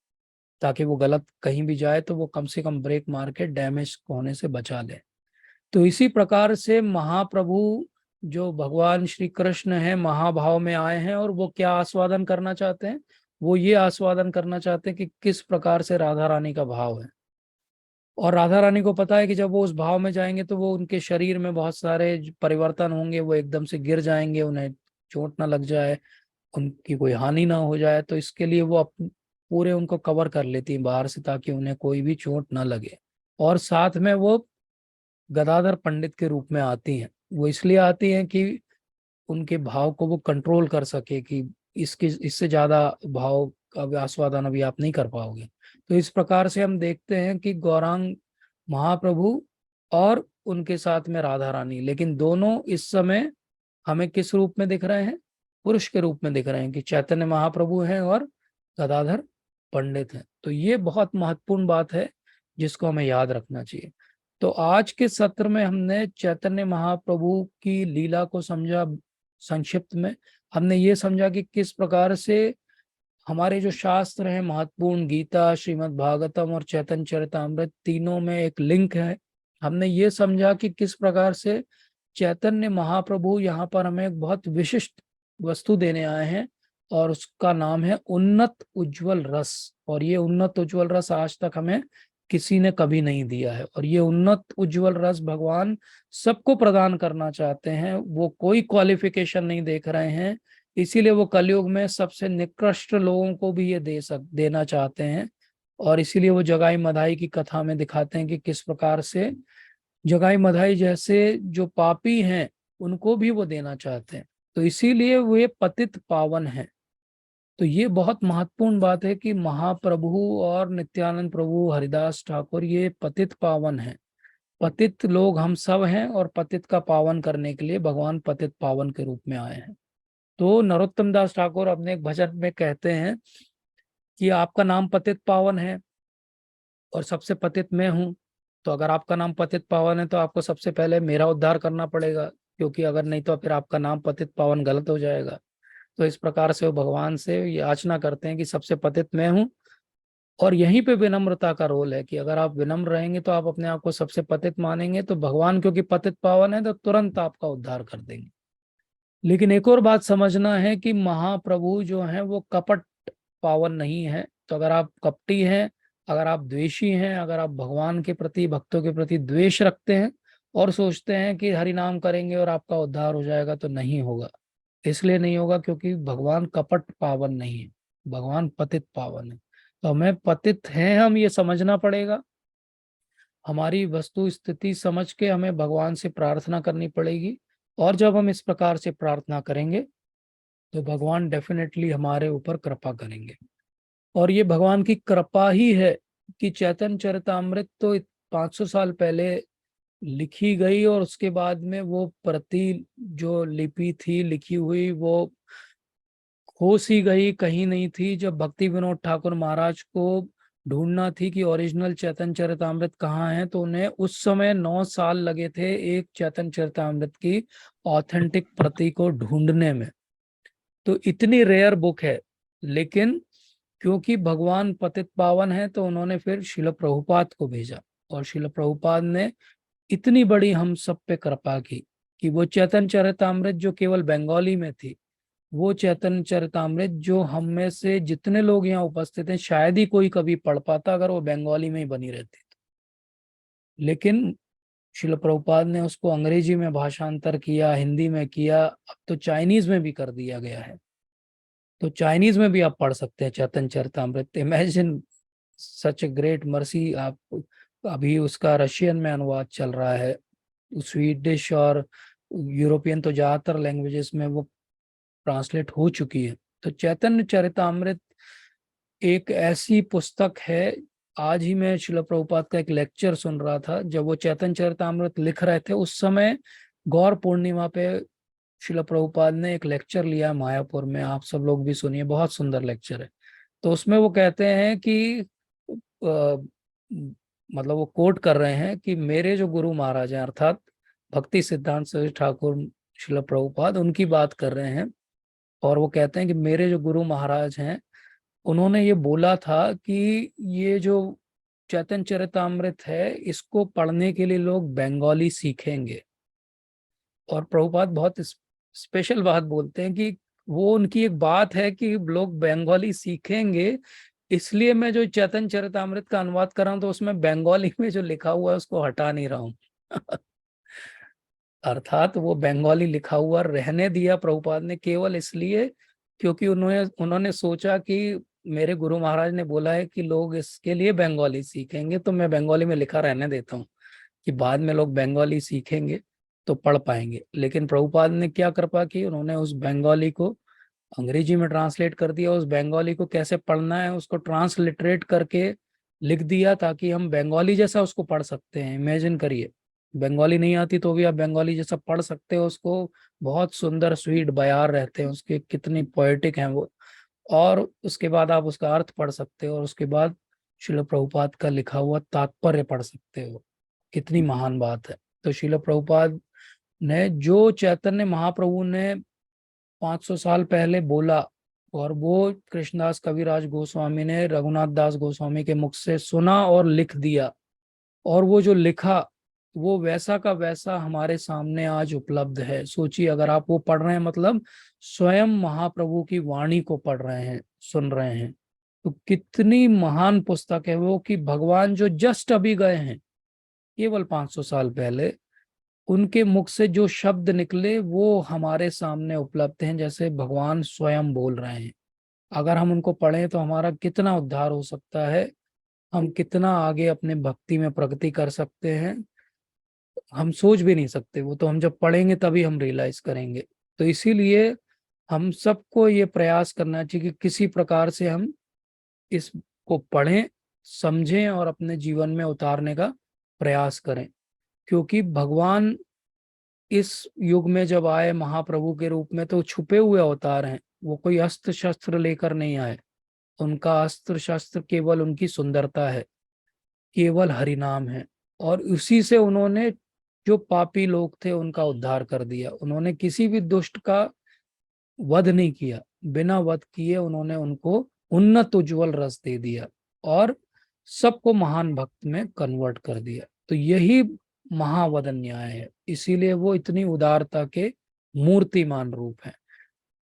ताकि वो गलत कहीं भी जाए तो वो कम से कम ब्रेक मार के डैमेज होने से बचा ले। तो इसी प्रकार से महाप्रभु जो भगवान श्री कृष्ण है महाभाव में आए हैं, और वो क्या आस्वादन करना चाहते हैं? वो ये आस्वादन करना चाहते हैं कि किस प्रकार से राधा रानी का भाव है। और राधा रानी को पता है कि जब वो उस भाव में जाएंगे तो वो उनके शरीर में बहुत सारे परिवर्तन होंगे, वो एकदम से गिर जाएंगे, उन्हें चोट ना लग जाए, उनकी कोई हानि ना हो जाए, तो इसके लिए वो पूरे उनको कवर कर लेती हैं बाहर से, ताकि उन्हें कोई भी चोट ना लगे। और साथ में वो गदाधर पंडित के रूप में आती हैं। वो इसलिए आती हैं कि उनके भाव को वो कंट्रोल कर सके, कि इसके इससे ज्यादा भाव का आस्वादन अभी आप नहीं कर पाओगे। तो इस प्रकार से हम देखते हैं कि गौरांग महाप्रभु और उनके साथ में राधा रानी, लेकिन दोनों इस समय हमें किस रूप में दिख रहे हैं? पुरुष के रूप में दिख रहे हैं, कि चैतन्य महाप्रभु हैं और गदाधर पंडित हैं। तो ये बहुत महत्वपूर्ण बात है जिसको हमें याद रखना चाहिए। तो आज के सत्र में हमने चैतन्य महाप्रभु की लीला को समझा। संक्षिप्त में हमने ये समझा कि किस प्रकार से हमारे जो शास्त्र हैं महत्वपूर्ण, गीता, श्रीमद् भागवतम और चैतन्य चरितामृत, तीनों में एक लिंक है। हमने ये समझा कि किस प्रकार से चैतन्य महाप्रभु यहाँ पर हमें एक बहुत विशिष्ट वस्तु देने आए हैं, और उसका नाम है उन्नत उज्जवल रस। और ये उन्नत उज्जवल रस आज तक हमें किसी ने कभी नहीं दिया है, और ये उन्नत उज्जवल रस भगवान सबको प्रदान करना चाहते हैं। वो कोई क्वालिफिकेशन नहीं देख रहे हैं, इसीलिए वो कलयुग में सबसे निकृष्ट लोगों को भी ये देना चाहते हैं। और इसीलिए वो जगाई मधाई की कथा में दिखाते हैं कि किस प्रकार से जगाई मधाई जैसे जो पापी हैं उनको भी वो देना चाहते हैं। तो इसीलिए वे पतित पावन हैं। तो ये बहुत महत्वपूर्ण बात है कि महाप्रभु और नित्यानंद प्रभु, हरिदास ठाकुर, ये पतित पावन हैं। पतित लोग हम सब हैं, और पतित का पावन करने के लिए भगवान पतित पावन के रूप में आए हैं। तो नरोत्तम दास ठाकुर अपने एक भजन में कहते हैं कि आपका नाम पतित पावन है और सबसे पतित मैं हूँ। तो अगर आपका नाम पतित पावन है तो आपको सबसे पहले मेरा उद्धार करना पड़ेगा, क्योंकि अगर नहीं तो फिर आपका नाम पतित पावन गलत हो जाएगा। तो इस प्रकार से वो भगवान से याचना करते हैं कि सबसे पतित मैं हूँ। और यहीं पे विनम्रता का रोल है, कि अगर आप विनम्र रहेंगे तो आप अपने आप को सबसे पतित मानेंगे, तो भगवान क्योंकि पतित पावन है तो तुरंत आपका उद्धार कर देंगे। लेकिन एक और बात समझना है कि महाप्रभु जो हैं वो कपट पावन नहीं है। तो अगर आप कपटी हैं, अगर आप द्वेषी हैं, अगर आप भगवान के प्रति, भक्तों के प्रति द्वेष रखते हैं और सोचते हैं कि हरि नाम करेंगे और आपका उद्धार हो जाएगा, तो नहीं होगा। इसलिए नहीं होगा क्योंकि भगवान कपट पावन नहीं है, भगवान पतित पावन है। तो हमें पतित हैं हम ये समझना पड़ेगा। हमारी वस्तु स्थिति समझ के हमें भगवान से प्रार्थना करनी पड़ेगी। और जब हम इस प्रकार से प्रार्थना करेंगे तो भगवान डेफिनेटली हमारे ऊपर कृपा करेंगे। और ये भगवान की कृपा ही है कि चैतन्य चरितामृत तो 500 साल पहले लिखी गई, और उसके बाद में वो प्रति जो लिपि थी लिखी हुई वो खो सी गई, कहीं नहीं थी। जब भक्ति विनोद ठाकुर महाराज को ढूंढना थी कि ओरिजिनल चैतन्य चरितामृत कहाँ है, तो उन्हें उस समय 9 साल लगे थे एक चैतन्य चरितामृत की ऑथेंटिक प्रति को ढूंढने में। तो इतनी रेयर बुक है। लेकिन क्योंकि भगवान पतित पावन है तो उन्होंने फिर शिल प्रभुपाद को भेजा, और शिल प्रभुपाद ने इतनी बड़ी हम सब पे कृपा की कि वो चैतन्य चरितामृत जो केवल बंगाली में थी, वो चैतन्य चरितामृत जो हम में से जितने लोग यहाँ उपस्थित हैं शायद ही कोई कभी पढ़ पाता अगर वो बंगाली में ही बनी रहती तो। लेकिन शिल प्रभुपाद ने उसको अंग्रेजी में भाषांतर किया, हिंदी में किया, अब तो चाइनीज में भी कर दिया गया है। तो चाइनीज में भी आप पढ़ सकते हैं Chaitanya Charitamrita. Imagine such a great mercy. आप अभी उसका रशियन में अनुवाद चल रहा है, स्वीडिश और यूरोपियन तो ज्यादातर लैंग्वेजेस में वो ट्रांसलेट हो चुकी है। तो चैतन्य चरितामृत एक ऐसी पुस्तक है। आज ही मैं शिल प्रभुपाद का एक लेक्चर सुन रहा था। जब वो चैतन्य चरितामृत लिख रहे थे उस समय गौर पूर्णिमा पे शिल प्रभुपाद ने एक लेक्चर लिया मायापुर में। आप सब लोग भी सुनिए, बहुत सुंदर लेक्चर है। तो उसमें वो कहते हैं कि मतलब वो कोट कर रहे हैं कि मेरे जो गुरु महाराज हैं, अर्थात भक्ति सिद्धांत सरस्वती ठाकुर शिल प्रभुपाद, उनकी बात कर रहे हैं। और वो कहते हैं कि मेरे जो गुरु महाराज हैं उन्होंने ये बोला था कि ये जो चैतन्य चरितामृत है इसको पढ़ने के लिए लोग बंगाली सीखेंगे। और प्रभुपाद बहुत स्पेशल बात बोलते हैं कि वो उनकी एक बात है कि लोग बंगाली सीखेंगे, इसलिए मैं जो चैतन्य चरितामृत का अनुवाद कर रहा हूँ तो उसमें बंगाली में जो लिखा हुआ है उसको हटा नहीं रहा हूँ। अर्थात वो बंगाली लिखा हुआ रहने दिया प्रभुपाद ने केवल इसलिए क्योंकि उन्होंने उन्होंने सोचा कि मेरे गुरु महाराज ने बोला है कि लोग इसके लिए बंगाली सीखेंगे, तो मैं बंगाली में लिखा रहने देता हूँ कि बाद में लोग बंगाली सीखेंगे तो पढ़ पाएंगे। लेकिन प्रभुपाद ने क्या कृपा की, उन्होंने उस बंगाली को अंग्रेजी में ट्रांसलेट कर दिया। उस बंगाली को कैसे पढ़ना है उसको ट्रांसलिटरेट करके लिख दिया ताकि हम बंगाली जैसा उसको पढ़ सकते हैं। इमेजिन करिए, बंगाली नहीं आती तो भी आप बंगाली जैसा पढ़ सकते हो उसको। बहुत सुंदर स्वीट बयार रहते हैं उसके, कितनी पोएटिक हैं वो। और उसके बाद आप उसका अर्थ पढ़ सकते हो और उसके बाद शिल प्रभुपाद का लिखा हुआ तात्पर्य पढ़ सकते हो। कितनी महान बात है। तो शिल प्रभुपाद ने जो चैतन्य महाप्रभु ने 500 साल पहले बोला, और वो कृष्णदास कविराज गोस्वामी ने रघुनाथ दास गोस्वामी के मुख से सुना और लिख दिया, और वो जो लिखा वो वैसा का वैसा हमारे सामने आज उपलब्ध है। सोचिए, अगर आप वो पढ़ रहे हैं मतलब स्वयं महाप्रभु की वाणी को पढ़ रहे हैं, सुन रहे हैं, तो कितनी महान पुस्तक है वो कि भगवान जो जस्ट अभी गए हैं केवल 500 साल पहले, उनके मुख से जो शब्द निकले वो हमारे सामने उपलब्ध हैं, जैसे भगवान स्वयं बोल रहे हैं। अगर हम उनको पढ़ें तो हमारा कितना उद्धार हो सकता है, हम कितना आगे अपने भक्ति में प्रगति कर सकते हैं, हम सोच भी नहीं सकते। वो तो हम जब पढ़ेंगे तभी हम रियलाइज करेंगे। तो इसीलिए हम सबको ये प्रयास करना चाहिए कि किसी प्रकार से हम इसको पढ़ें, समझें और अपने जीवन में उतारने का प्रयास करें। क्योंकि भगवान इस युग में जब आए महाप्रभु के रूप में तो छुपे हुए अवतार हैं, वो कोई अस्त्र शस्त्र लेकर नहीं आए। उनका अस्त्र शस्त्र केवल उनकी सुंदरता है, केवल हरिनाम है। और उसी से उन्होंने जो पापी लोग थे उनका उद्धार कर दिया। उन्होंने किसी भी दुष्ट का वध नहीं किया, बिना वध किए उन्होंने उनको उन्नत उज्जवल रस दे दिया और सबको महान भक्त में कन्वर्ट कर दिया। तो यही महावदन न्याय है। इसीलिए वो इतनी उदारता के मूर्तिमान रूप है।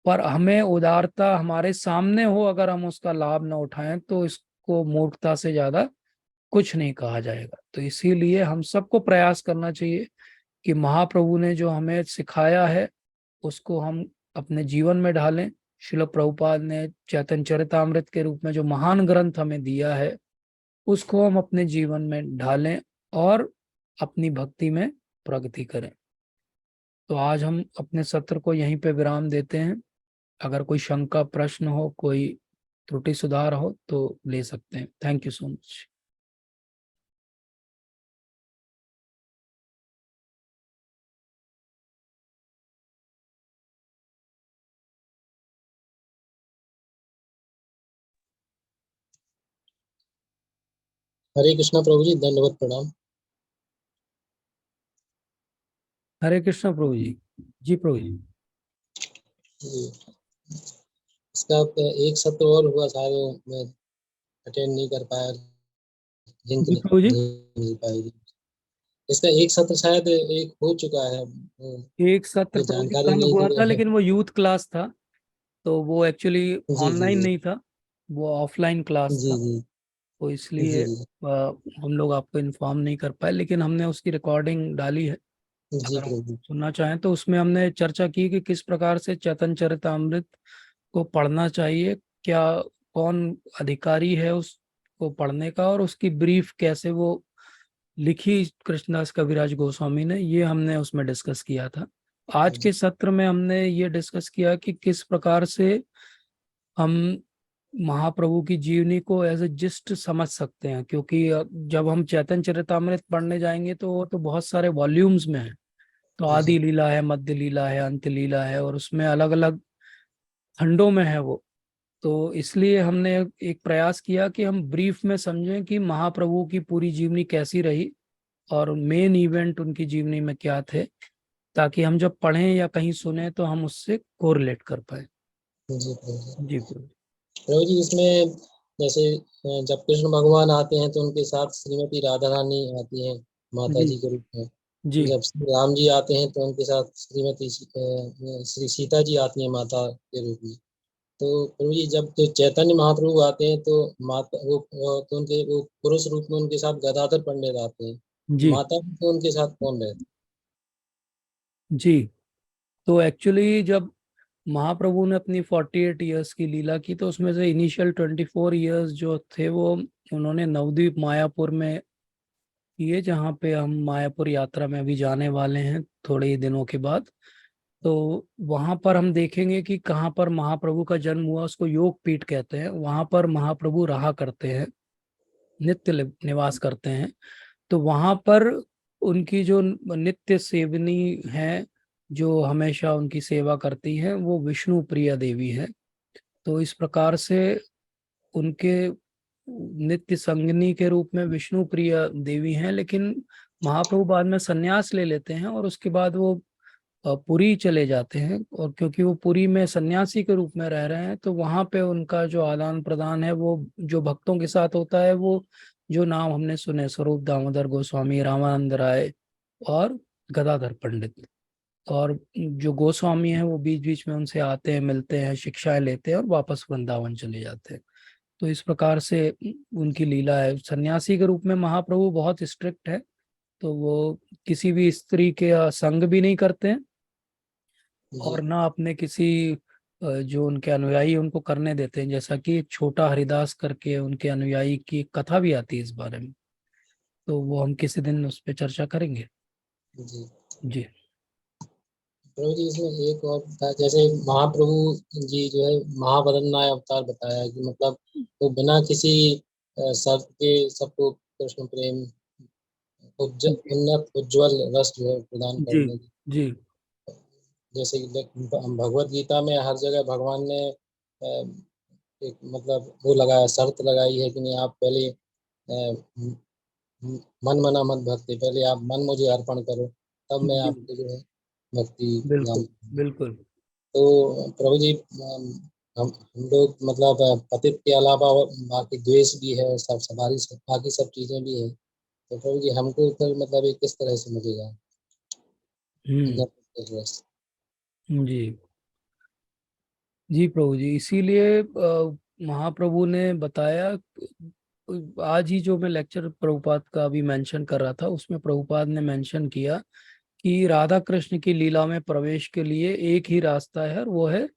पर हमें उदारता हमारे सामने हो, अगर हम उसका लाभ न उठाएं तो इसको मूर्खता से ज्यादा कुछ नहीं कहा जाएगा। तो इसीलिए हम सबको प्रयास करना चाहिए कि महाप्रभु ने जो हमें सिखाया है उसको हम अपने जीवन में ढालें। शिल प्रभुपाद ने चैतन्य चरितामृत के रूप में जो महान ग्रंथ हमें दिया है उसको हम अपने जीवन में ढालें और अपनी भक्ति में प्रगति करें। तो आज हम अपने सत्र को यहीं पे विराम देते हैं। अगर कोई शंका प्रश्न हो, कोई त्रुटि सुधार हो तो ले सकते हैं। Thank you so much. Hare Krishna प्रभु जी, दंडवत प्रणाम। हरे कृष्ण प्रभु जी। जी प्रभु जी। जी, इसका एक सत्र और हुआ, शायद मैं अटेंड नहीं कर पाया, लिंक जी प्रभु जी। नहीं मिल पाई। इसका एक सत्र शायद एक हो चुका है, एक सत्र ये प्रभु जी जानकारी कल नहीं हुआ थी। था, लेकिन वो यूथ क्लास था, तो वो एक्चुअली जी जी ऑनलाइन जी नहीं था, वो ऑफलाइन क्लास जी था। जी तो जी इसलिए हम लोग आपको इन्फॉर्म नहीं कर पाए, लेकिन हमने उसकी रिकॉर्डिंग डाली है। जी जी अगर आप प्रभु। सुनना चाहें तो उसमें हमने चर्चा की कि किस प्रकार से चैतन्य चरितामृत को पढ़ना चाहिए, क्या कौन अधिकारी है उसको पढ़ने का, और उसकी ब्रीफ कैसे वो लिखी कृष्णदास कविराज गोस्वामी ने, ये हमने उसमें डिस्कस किया था। आज के सत्र में हमने ये डिस्कस किया कि किस प्रकार से हम महाप्रभु की जीवनी को एज ए जिस्ट समझ सकते हैं। क्योंकि जब हम चैतन्य चरितामृत पढ़ने जाएंगे तो वो तो बहुत सारे वॉल्यूम्स में है। तो जी जी आदि लीला है, मध्य लीला है, अंत लीला है, और उसमें अलग अलग खंडों में है वो। तो इसलिए हमने एक प्रयास किया कि हम ब्रीफ में समझें कि महाप्रभु की पूरी जीवनी कैसी रही और मेन इवेंट उनकी जीवनी में क्या थे, ताकि हम जब पढ़ें या कहीं सुने तो हम उससे कोरिलेट कर पाए। जी प्रभु। जी प्रभु। प्रभु जी, इसमें जैसे जब कृष्ण भगवान आते हैं तो उनके साथ श्रीमती राधा रानी आती हैं माता जी जी के रूप में। जी जब श्री राम जी आते हैं तो उनके साथ श्रीमती श्री सीता जी आती हैं माता के रूप में। तो प्रभु जी, जब जो चैतन्य महाप्रभु आते हैं तो माता तो उनके वो पुरुष रूप में उनके साथ गदाधर पंडित आते हैं। जी। माता तो उनके साथ कौन रहते जी, तो एक्चुअली जब महाप्रभु ने अपनी 48 ईयर्स की लीला की तो उसमें से इनिशियल 24 ईयर्स जो थे वो उन्होंने नवद्वीप मायापुर में किए, जहाँ पे हम मायापुर यात्रा में अभी जाने वाले हैं थोड़े ही दिनों के बाद। तो वहां पर हम देखेंगे कि कहाँ पर महाप्रभु का जन्म हुआ, उसको योग पीठ कहते हैं। वहां पर महाप्रभु रहा करते हैं, नित्य निवास करते हैं। तो वहां पर उनकी जो नित्य सेवनी है, जो हमेशा उनकी सेवा करती है, वो विष्णु प्रिया देवी है। तो इस प्रकार से उनके नित्य संगिनी के रूप में विष्णु प्रिया देवी हैं। लेकिन महाप्रभु बाद में संन्यास ले लेते हैं और उसके बाद वो पुरी चले जाते हैं, और क्योंकि वो पुरी में सन्यासी के रूप में रह रहे हैं तो वहां पे उनका जो आदान प्रदान है वो जो भक्तों के साथ होता है, वो जो नाम हमने सुने, स्वरूप दामोदर गोस्वामी, रामानंद राय और गदाधर पंडित। और जो गोस्वामी हैं वो बीच बीच में उनसे आते हैं, मिलते हैं, शिक्षाएं लेते हैं और वापस वृंदावन चले जाते हैं। तो इस प्रकार से उनकी लीला है। सन्यासी के रूप में महाप्रभु बहुत स्ट्रिक्ट है, तो वो किसी भी स्त्री के संग भी नहीं करते हैं जी, और ना अपने किसी जो उनके अनुयायी हैं, उनको करने देते हैं। जैसा कि एक छोटा हरिदास करके उनके अनुयायी की एक कथा भी आती है इस बारे में, तो वो हम किसी दिन उस पर चर्चा करेंगे। जी। जी। प्रभु जी इसमें एक और था, जैसे महाप्रभु जी जो है महावदन्नाय अवतार बताया है कि मतलब वो बिना किसी शर्त के सबको कृष्ण प्रेम जी। उन्नत उज्जवल रस जो है प्रदान जी। करने की। जी। जैसे कि भगवत गीता में हर जगह भगवान ने एक मतलब वो लगाया, शर्त लगाई है कि नहीं, आप पहले मन मना मत भक्ति, पहले आप मन मुझे अर्पण करो, तब मैं जी। आपको जो है भक्ति प्रदान बिल्कुल। करूँगा। बिल्कुल। तो प्रभु जी हम लोग मतलब पतित के अलावा और बाकी द्वेष भी है, सब सवारी सब बाकी सब चीज़ें भी हैं। तो प्रभु जी हमको फिर मतलब ये किस तरह से मिलेगा? हम्म। रस? जी। जी प्रभु जी, इसीलिए महाप्रभु ने बताया। आज ही जो मैं लेक्चर प्रभुपाद का अभी मेंशन कर रहा था, उसमें प्रभुपाद ने मेंशन किया कि राधा कृष्ण की लीला में प्रवेश के लिए एक ही रास्ता है, और वो है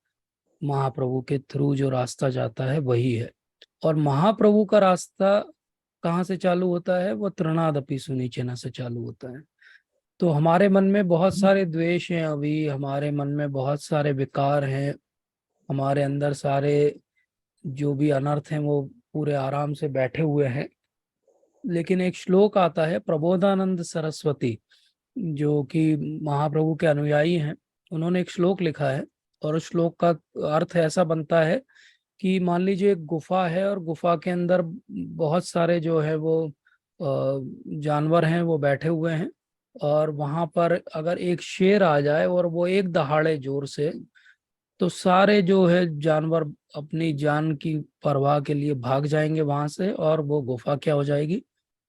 महाप्रभु के थ्रू जो रास्ता जाता है वही है। और महाप्रभु का रास्ता कहाँ से चालू होता है? वो तृणादपि सुनीचना से चालू होता है। तो हमारे मन में बहुत सारे द्वेष हैं, अभी हमारे मन में बहुत सारे विकार हैं, हमारे अंदर सारे जो भी अनर्थ हैं वो पूरे आराम से बैठे हुए हैं। लेकिन एक श्लोक आता है, प्रबोधानंद सरस्वती जो कि महाप्रभु के अनुयायी हैं, उन्होंने एक श्लोक लिखा है। और उस श्लोक का अर्थ ऐसा बनता है कि मान लीजिए एक गुफा है और गुफा के अंदर बहुत सारे जो है वो जानवर हैं, वो बैठे हुए हैं। और वहां पर अगर एक शेर आ जाए और वो एक दहाड़े जोर से, तो सारे जो है जानवर अपनी जान की परवाह के लिए भाग जाएंगे वहां से, और वो गुफा क्या हो जाएगी?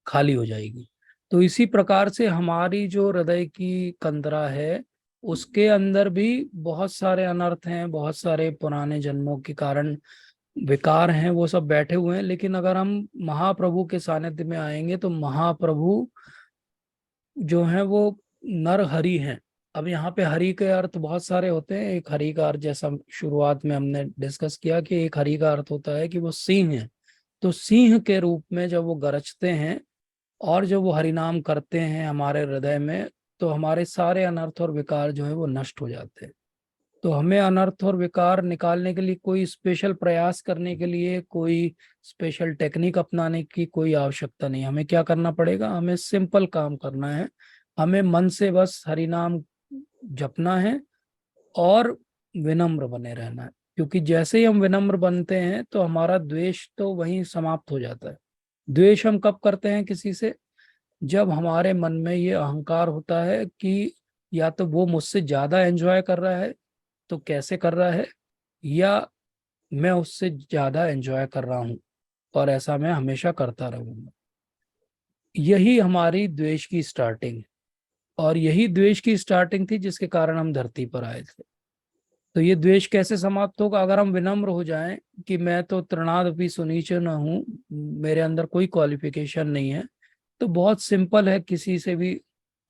खाली हो जाएगी। तो इसी प्रकार से हमारी जो हृदय की कंदरा है, उसके अंदर भी बहुत सारे अनर्थ हैं, बहुत सारे पुराने जन्मों के कारण विकार हैं, वो सब बैठे हुए हैं। लेकिन अगर हम महाप्रभु के सानिध्य में आएंगे तो महाप्रभु जो है वो नर हरि हैं। अब यहाँ पे हरि के अर्थ बहुत सारे होते हैं। एक हरि का अर्थ, जैसा शुरुआत में हमने डिस्कस किया, कि एक हरि का अर्थ होता है कि वो सिंह है। तो सिंह के रूप में जब वो गरजते हैं और जब वो हरिनाम करते हैं हमारे हृदय में, तो हमारे सारे अनर्थ और विकार जो है वो नष्ट हो जाते हैं। तो हमें अनर्थ और विकार निकालने के लिए कोई स्पेशल प्रयास करने के लिए, कोई स्पेशल टेक्निक अपनाने की कोई आवश्यकता नहीं। हमें क्या करना पड़ेगा? हमें सिंपल काम करना है। हमें मन से बस हरि नाम जपना है और विनम्र बने रहना है। क्योंकि जैसे ही हम विनम्र बनते हैं तो हमारा द्वेष तो वहीं समाप्त हो जाता है। द्वेष हम कब करते हैं किसी से? जब हमारे मन में ये अहंकार होता है कि या तो वो मुझसे ज्यादा एंजॉय कर रहा है, तो कैसे कर रहा है, या मैं उससे ज्यादा एंजॉय कर रहा हूं और ऐसा मैं हमेशा करता रहूंगा। यही हमारी द्वेष की स्टार्टिंग है। और यही द्वेष की स्टार्टिंग थी जिसके कारण हम धरती पर आए थे। तो ये द्वेष कैसे समाप्त होगा? अगर हम विनम्र हो जाएं कि मैं तो तृणादपि सुनीचन हूँ, मेरे अंदर कोई क्वालिफिकेशन नहीं है। तो बहुत सिंपल है, किसी से भी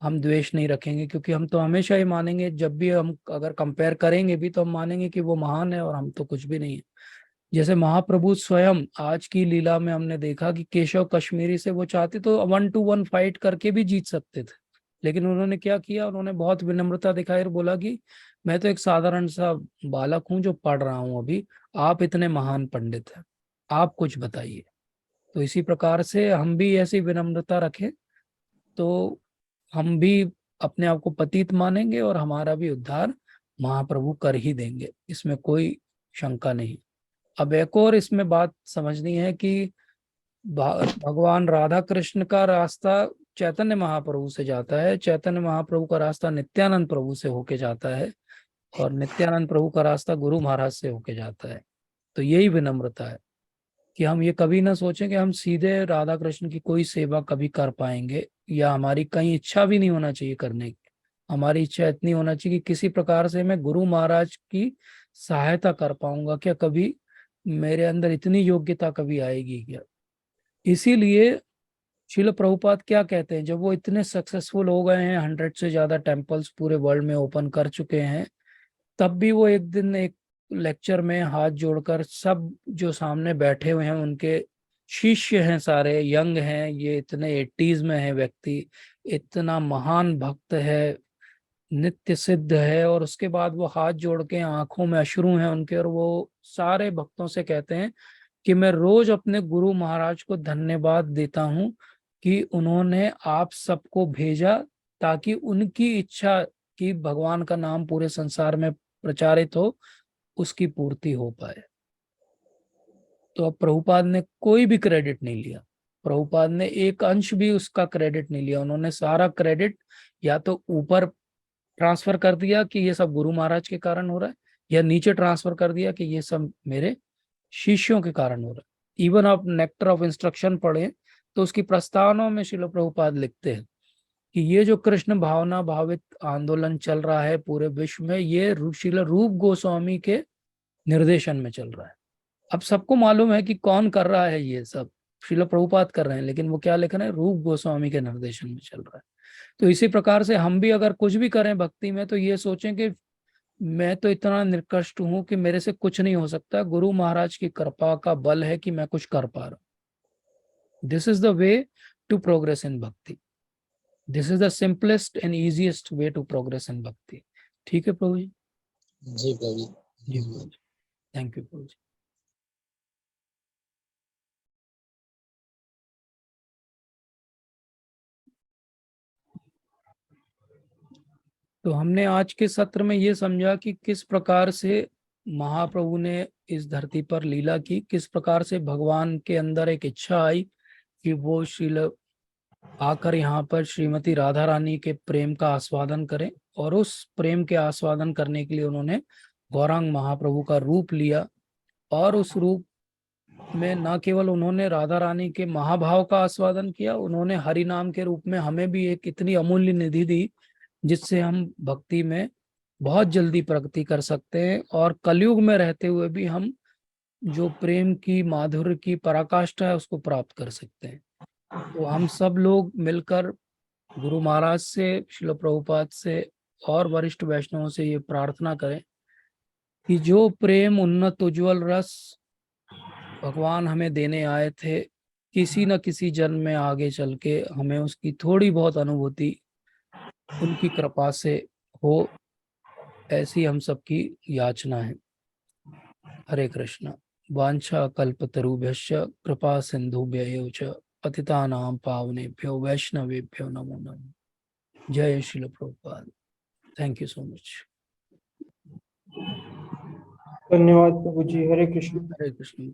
हम द्वेष नहीं रखेंगे, क्योंकि हम तो हमेशा ही मानेंगे, जब भी हम अगर कंपेयर करेंगे भी तो हम मानेंगे कि वो महान है और हम तो कुछ भी नहीं है। जैसे महाप्रभु स्वयं आज की लीला में हमने देखा कि केशव कश्मीरी से वो चाहते तो 1-to-1 फाइट करके भी जीत सकते थे, लेकिन उन्होंने क्या किया, उन्होंने बहुत विनम्रता दिखाई और बोला कि मैं तो एक साधारण सा बालक हूं जो पढ़ रहा हूं अभी, आप इतने महान पंडित हैं, आप कुछ बताइए। तो इसी प्रकार से हम भी ऐसी विनम्रता रखें तो हम भी अपने आप को पतित मानेंगे और हमारा भी उद्धार महाप्रभु कर ही देंगे, इसमें कोई शंका नहीं। अब एक और इसमें बात समझनी है कि भगवान राधा कृष्ण का रास्ता चैतन्य महाप्रभु से जाता है, चैतन्य महाप्रभु का रास्ता नित्यानंद प्रभु से होके जाता है, और नित्यानंद प्रभु का रास्ता गुरु महाराज से होके जाता है। तो यही विनम्रता है कि हम ये कभी ना सोचें कि हम सीधे राधा कृष्ण की कोई सेवा कभी कर पाएंगे, या हमारी कहीं इच्छा भी नहीं होना चाहिए करने की। हमारी इच्छा इतनी होना चाहिए कि किसी प्रकार से मैं गुरु महाराज की सहायता कर पाऊंगा क्या, कभी मेरे अंदर इतनी योग्यता कभी आएगी क्या। इसीलिए श्रील प्रभुपाद क्या कहते हैं, जब वो इतने सक्सेसफुल हो गए हैं, 100 से ज्यादा टेम्पल्स पूरे वर्ल्ड में ओपन कर चुके हैं, तब भी वो एक दिन एक लेक्चर में हाथ जोड़कर सब जो सामने बैठे हुए हैं उनके शिष्य हैं, सारे यंग हैं, ये इतने 80s में है व्यक्ति, इतना महान भक्त है, नित्य सिद्ध है, और उसके बाद वो हाथ जोड़ के आंखों में अश्रु हैं उनके, और वो सारे भक्तों से कहते हैं कि मैं रोज अपने गुरु महाराज को धन्यवाद देता हूँ कि उन्होंने आप सबको भेजा ताकि उनकी इच्छा कि भगवान का नाम पूरे संसार में प्रचारित हो, उसकी पूर्ति हो पाए। तो अब प्रभुपाद ने कोई भी क्रेडिट नहीं लिया, प्रभुपाद ने एक अंश भी उसका क्रेडिट नहीं लिया, उन्होंने सारा क्रेडिट या तो ऊपर ट्रांसफर कर दिया कि ये सब गुरु महाराज के कारण हो रहा है, या नीचे ट्रांसफर कर दिया कि ये सब मेरे शिष्यों के कारण हो रहा है। इवन आप नेक्टर ऑफ इंस्ट्रक्शन पढ़ें तो उसकी प्रस्तावना में श्रील प्रभुपाद लिखते हैं कि ये जो कृष्ण भावना भावित आंदोलन चल रहा है पूरे विश्व में, ये श्रील रूप गोस्वामी के निर्देशन में चल रहा है। अब सबको मालूम है कि कौन कर रहा है, ये सब श्रील प्रभुपाद कर रहे हैं, लेकिन वो क्या लिख रहे हैं, रूप गोस्वामी के निर्देशन में चल रहा है। तो इसी प्रकार से हम भी अगर कुछ भी करें भक्ति में तो ये सोचें कि मैं तो इतना निर्कृष्ट हूं कि मेरे से कुछ नहीं हो सकता, गुरु महाराज की कृपा का बल है कि मैं कुछ कर पा रहा हूं। This is the way to progress in bhakti, this is the simplest and easiest way to progress in bhakti. ठीक है प्रभु जी? जी प्रभु जी। जी प्रभु जी, थैंक यू प्रभु जी। तो हमने आज के सत्र में ये समझा कि किस प्रकार से महाप्रभु ने इस धरती पर लीला की, किस प्रकार से भगवान के अंदर एक इच्छा आई कि वो श्रील आकर यहाँ पर श्रीमती राधा रानी के प्रेम का आस्वादन करें, और उस प्रेम के आस्वादन करने के लिए उन्होंने गौरांग महाप्रभु का रूप लिया, और उस रूप में न केवल उन्होंने राधा रानी के महाभाव का आस्वादन किया, उन्होंने हरि नाम के रूप में हमें भी एक इतनी अमूल्य निधि दी जिससे हम भक्ति में बहुत जल्दी प्रगति कर सकते हैं, और कलयुग में रहते हुए भी हम जो प्रेम की माधुर्य की पराकाष्ठा है उसको प्राप्त कर सकते हैं। तो हम सब लोग मिलकर गुरु महाराज से, श्रील प्रभुपाद से और वरिष्ठ वैष्णवों से ये प्रार्थना करें कि जो प्रेम उन्नत उज्जवल रस भगवान हमें देने आए थे, किसी न किसी जन्म में आगे चल के हमें उसकी थोड़ी बहुत अनुभूति उनकी कृपा से हो, ऐसी हम सबकी याचना है। हरे कृष्णा। वांछा कल्पतरुभ्यश्च कृपा सिंधुभ्यैव च पतितानां पावनेभ्यो वैष्णवेभ्यो नमो नमः। जय Srila Prabhupada. Thank you so much. धन्यवाद प्रभु जी। हरे कृष्ण। हरे कृष्ण।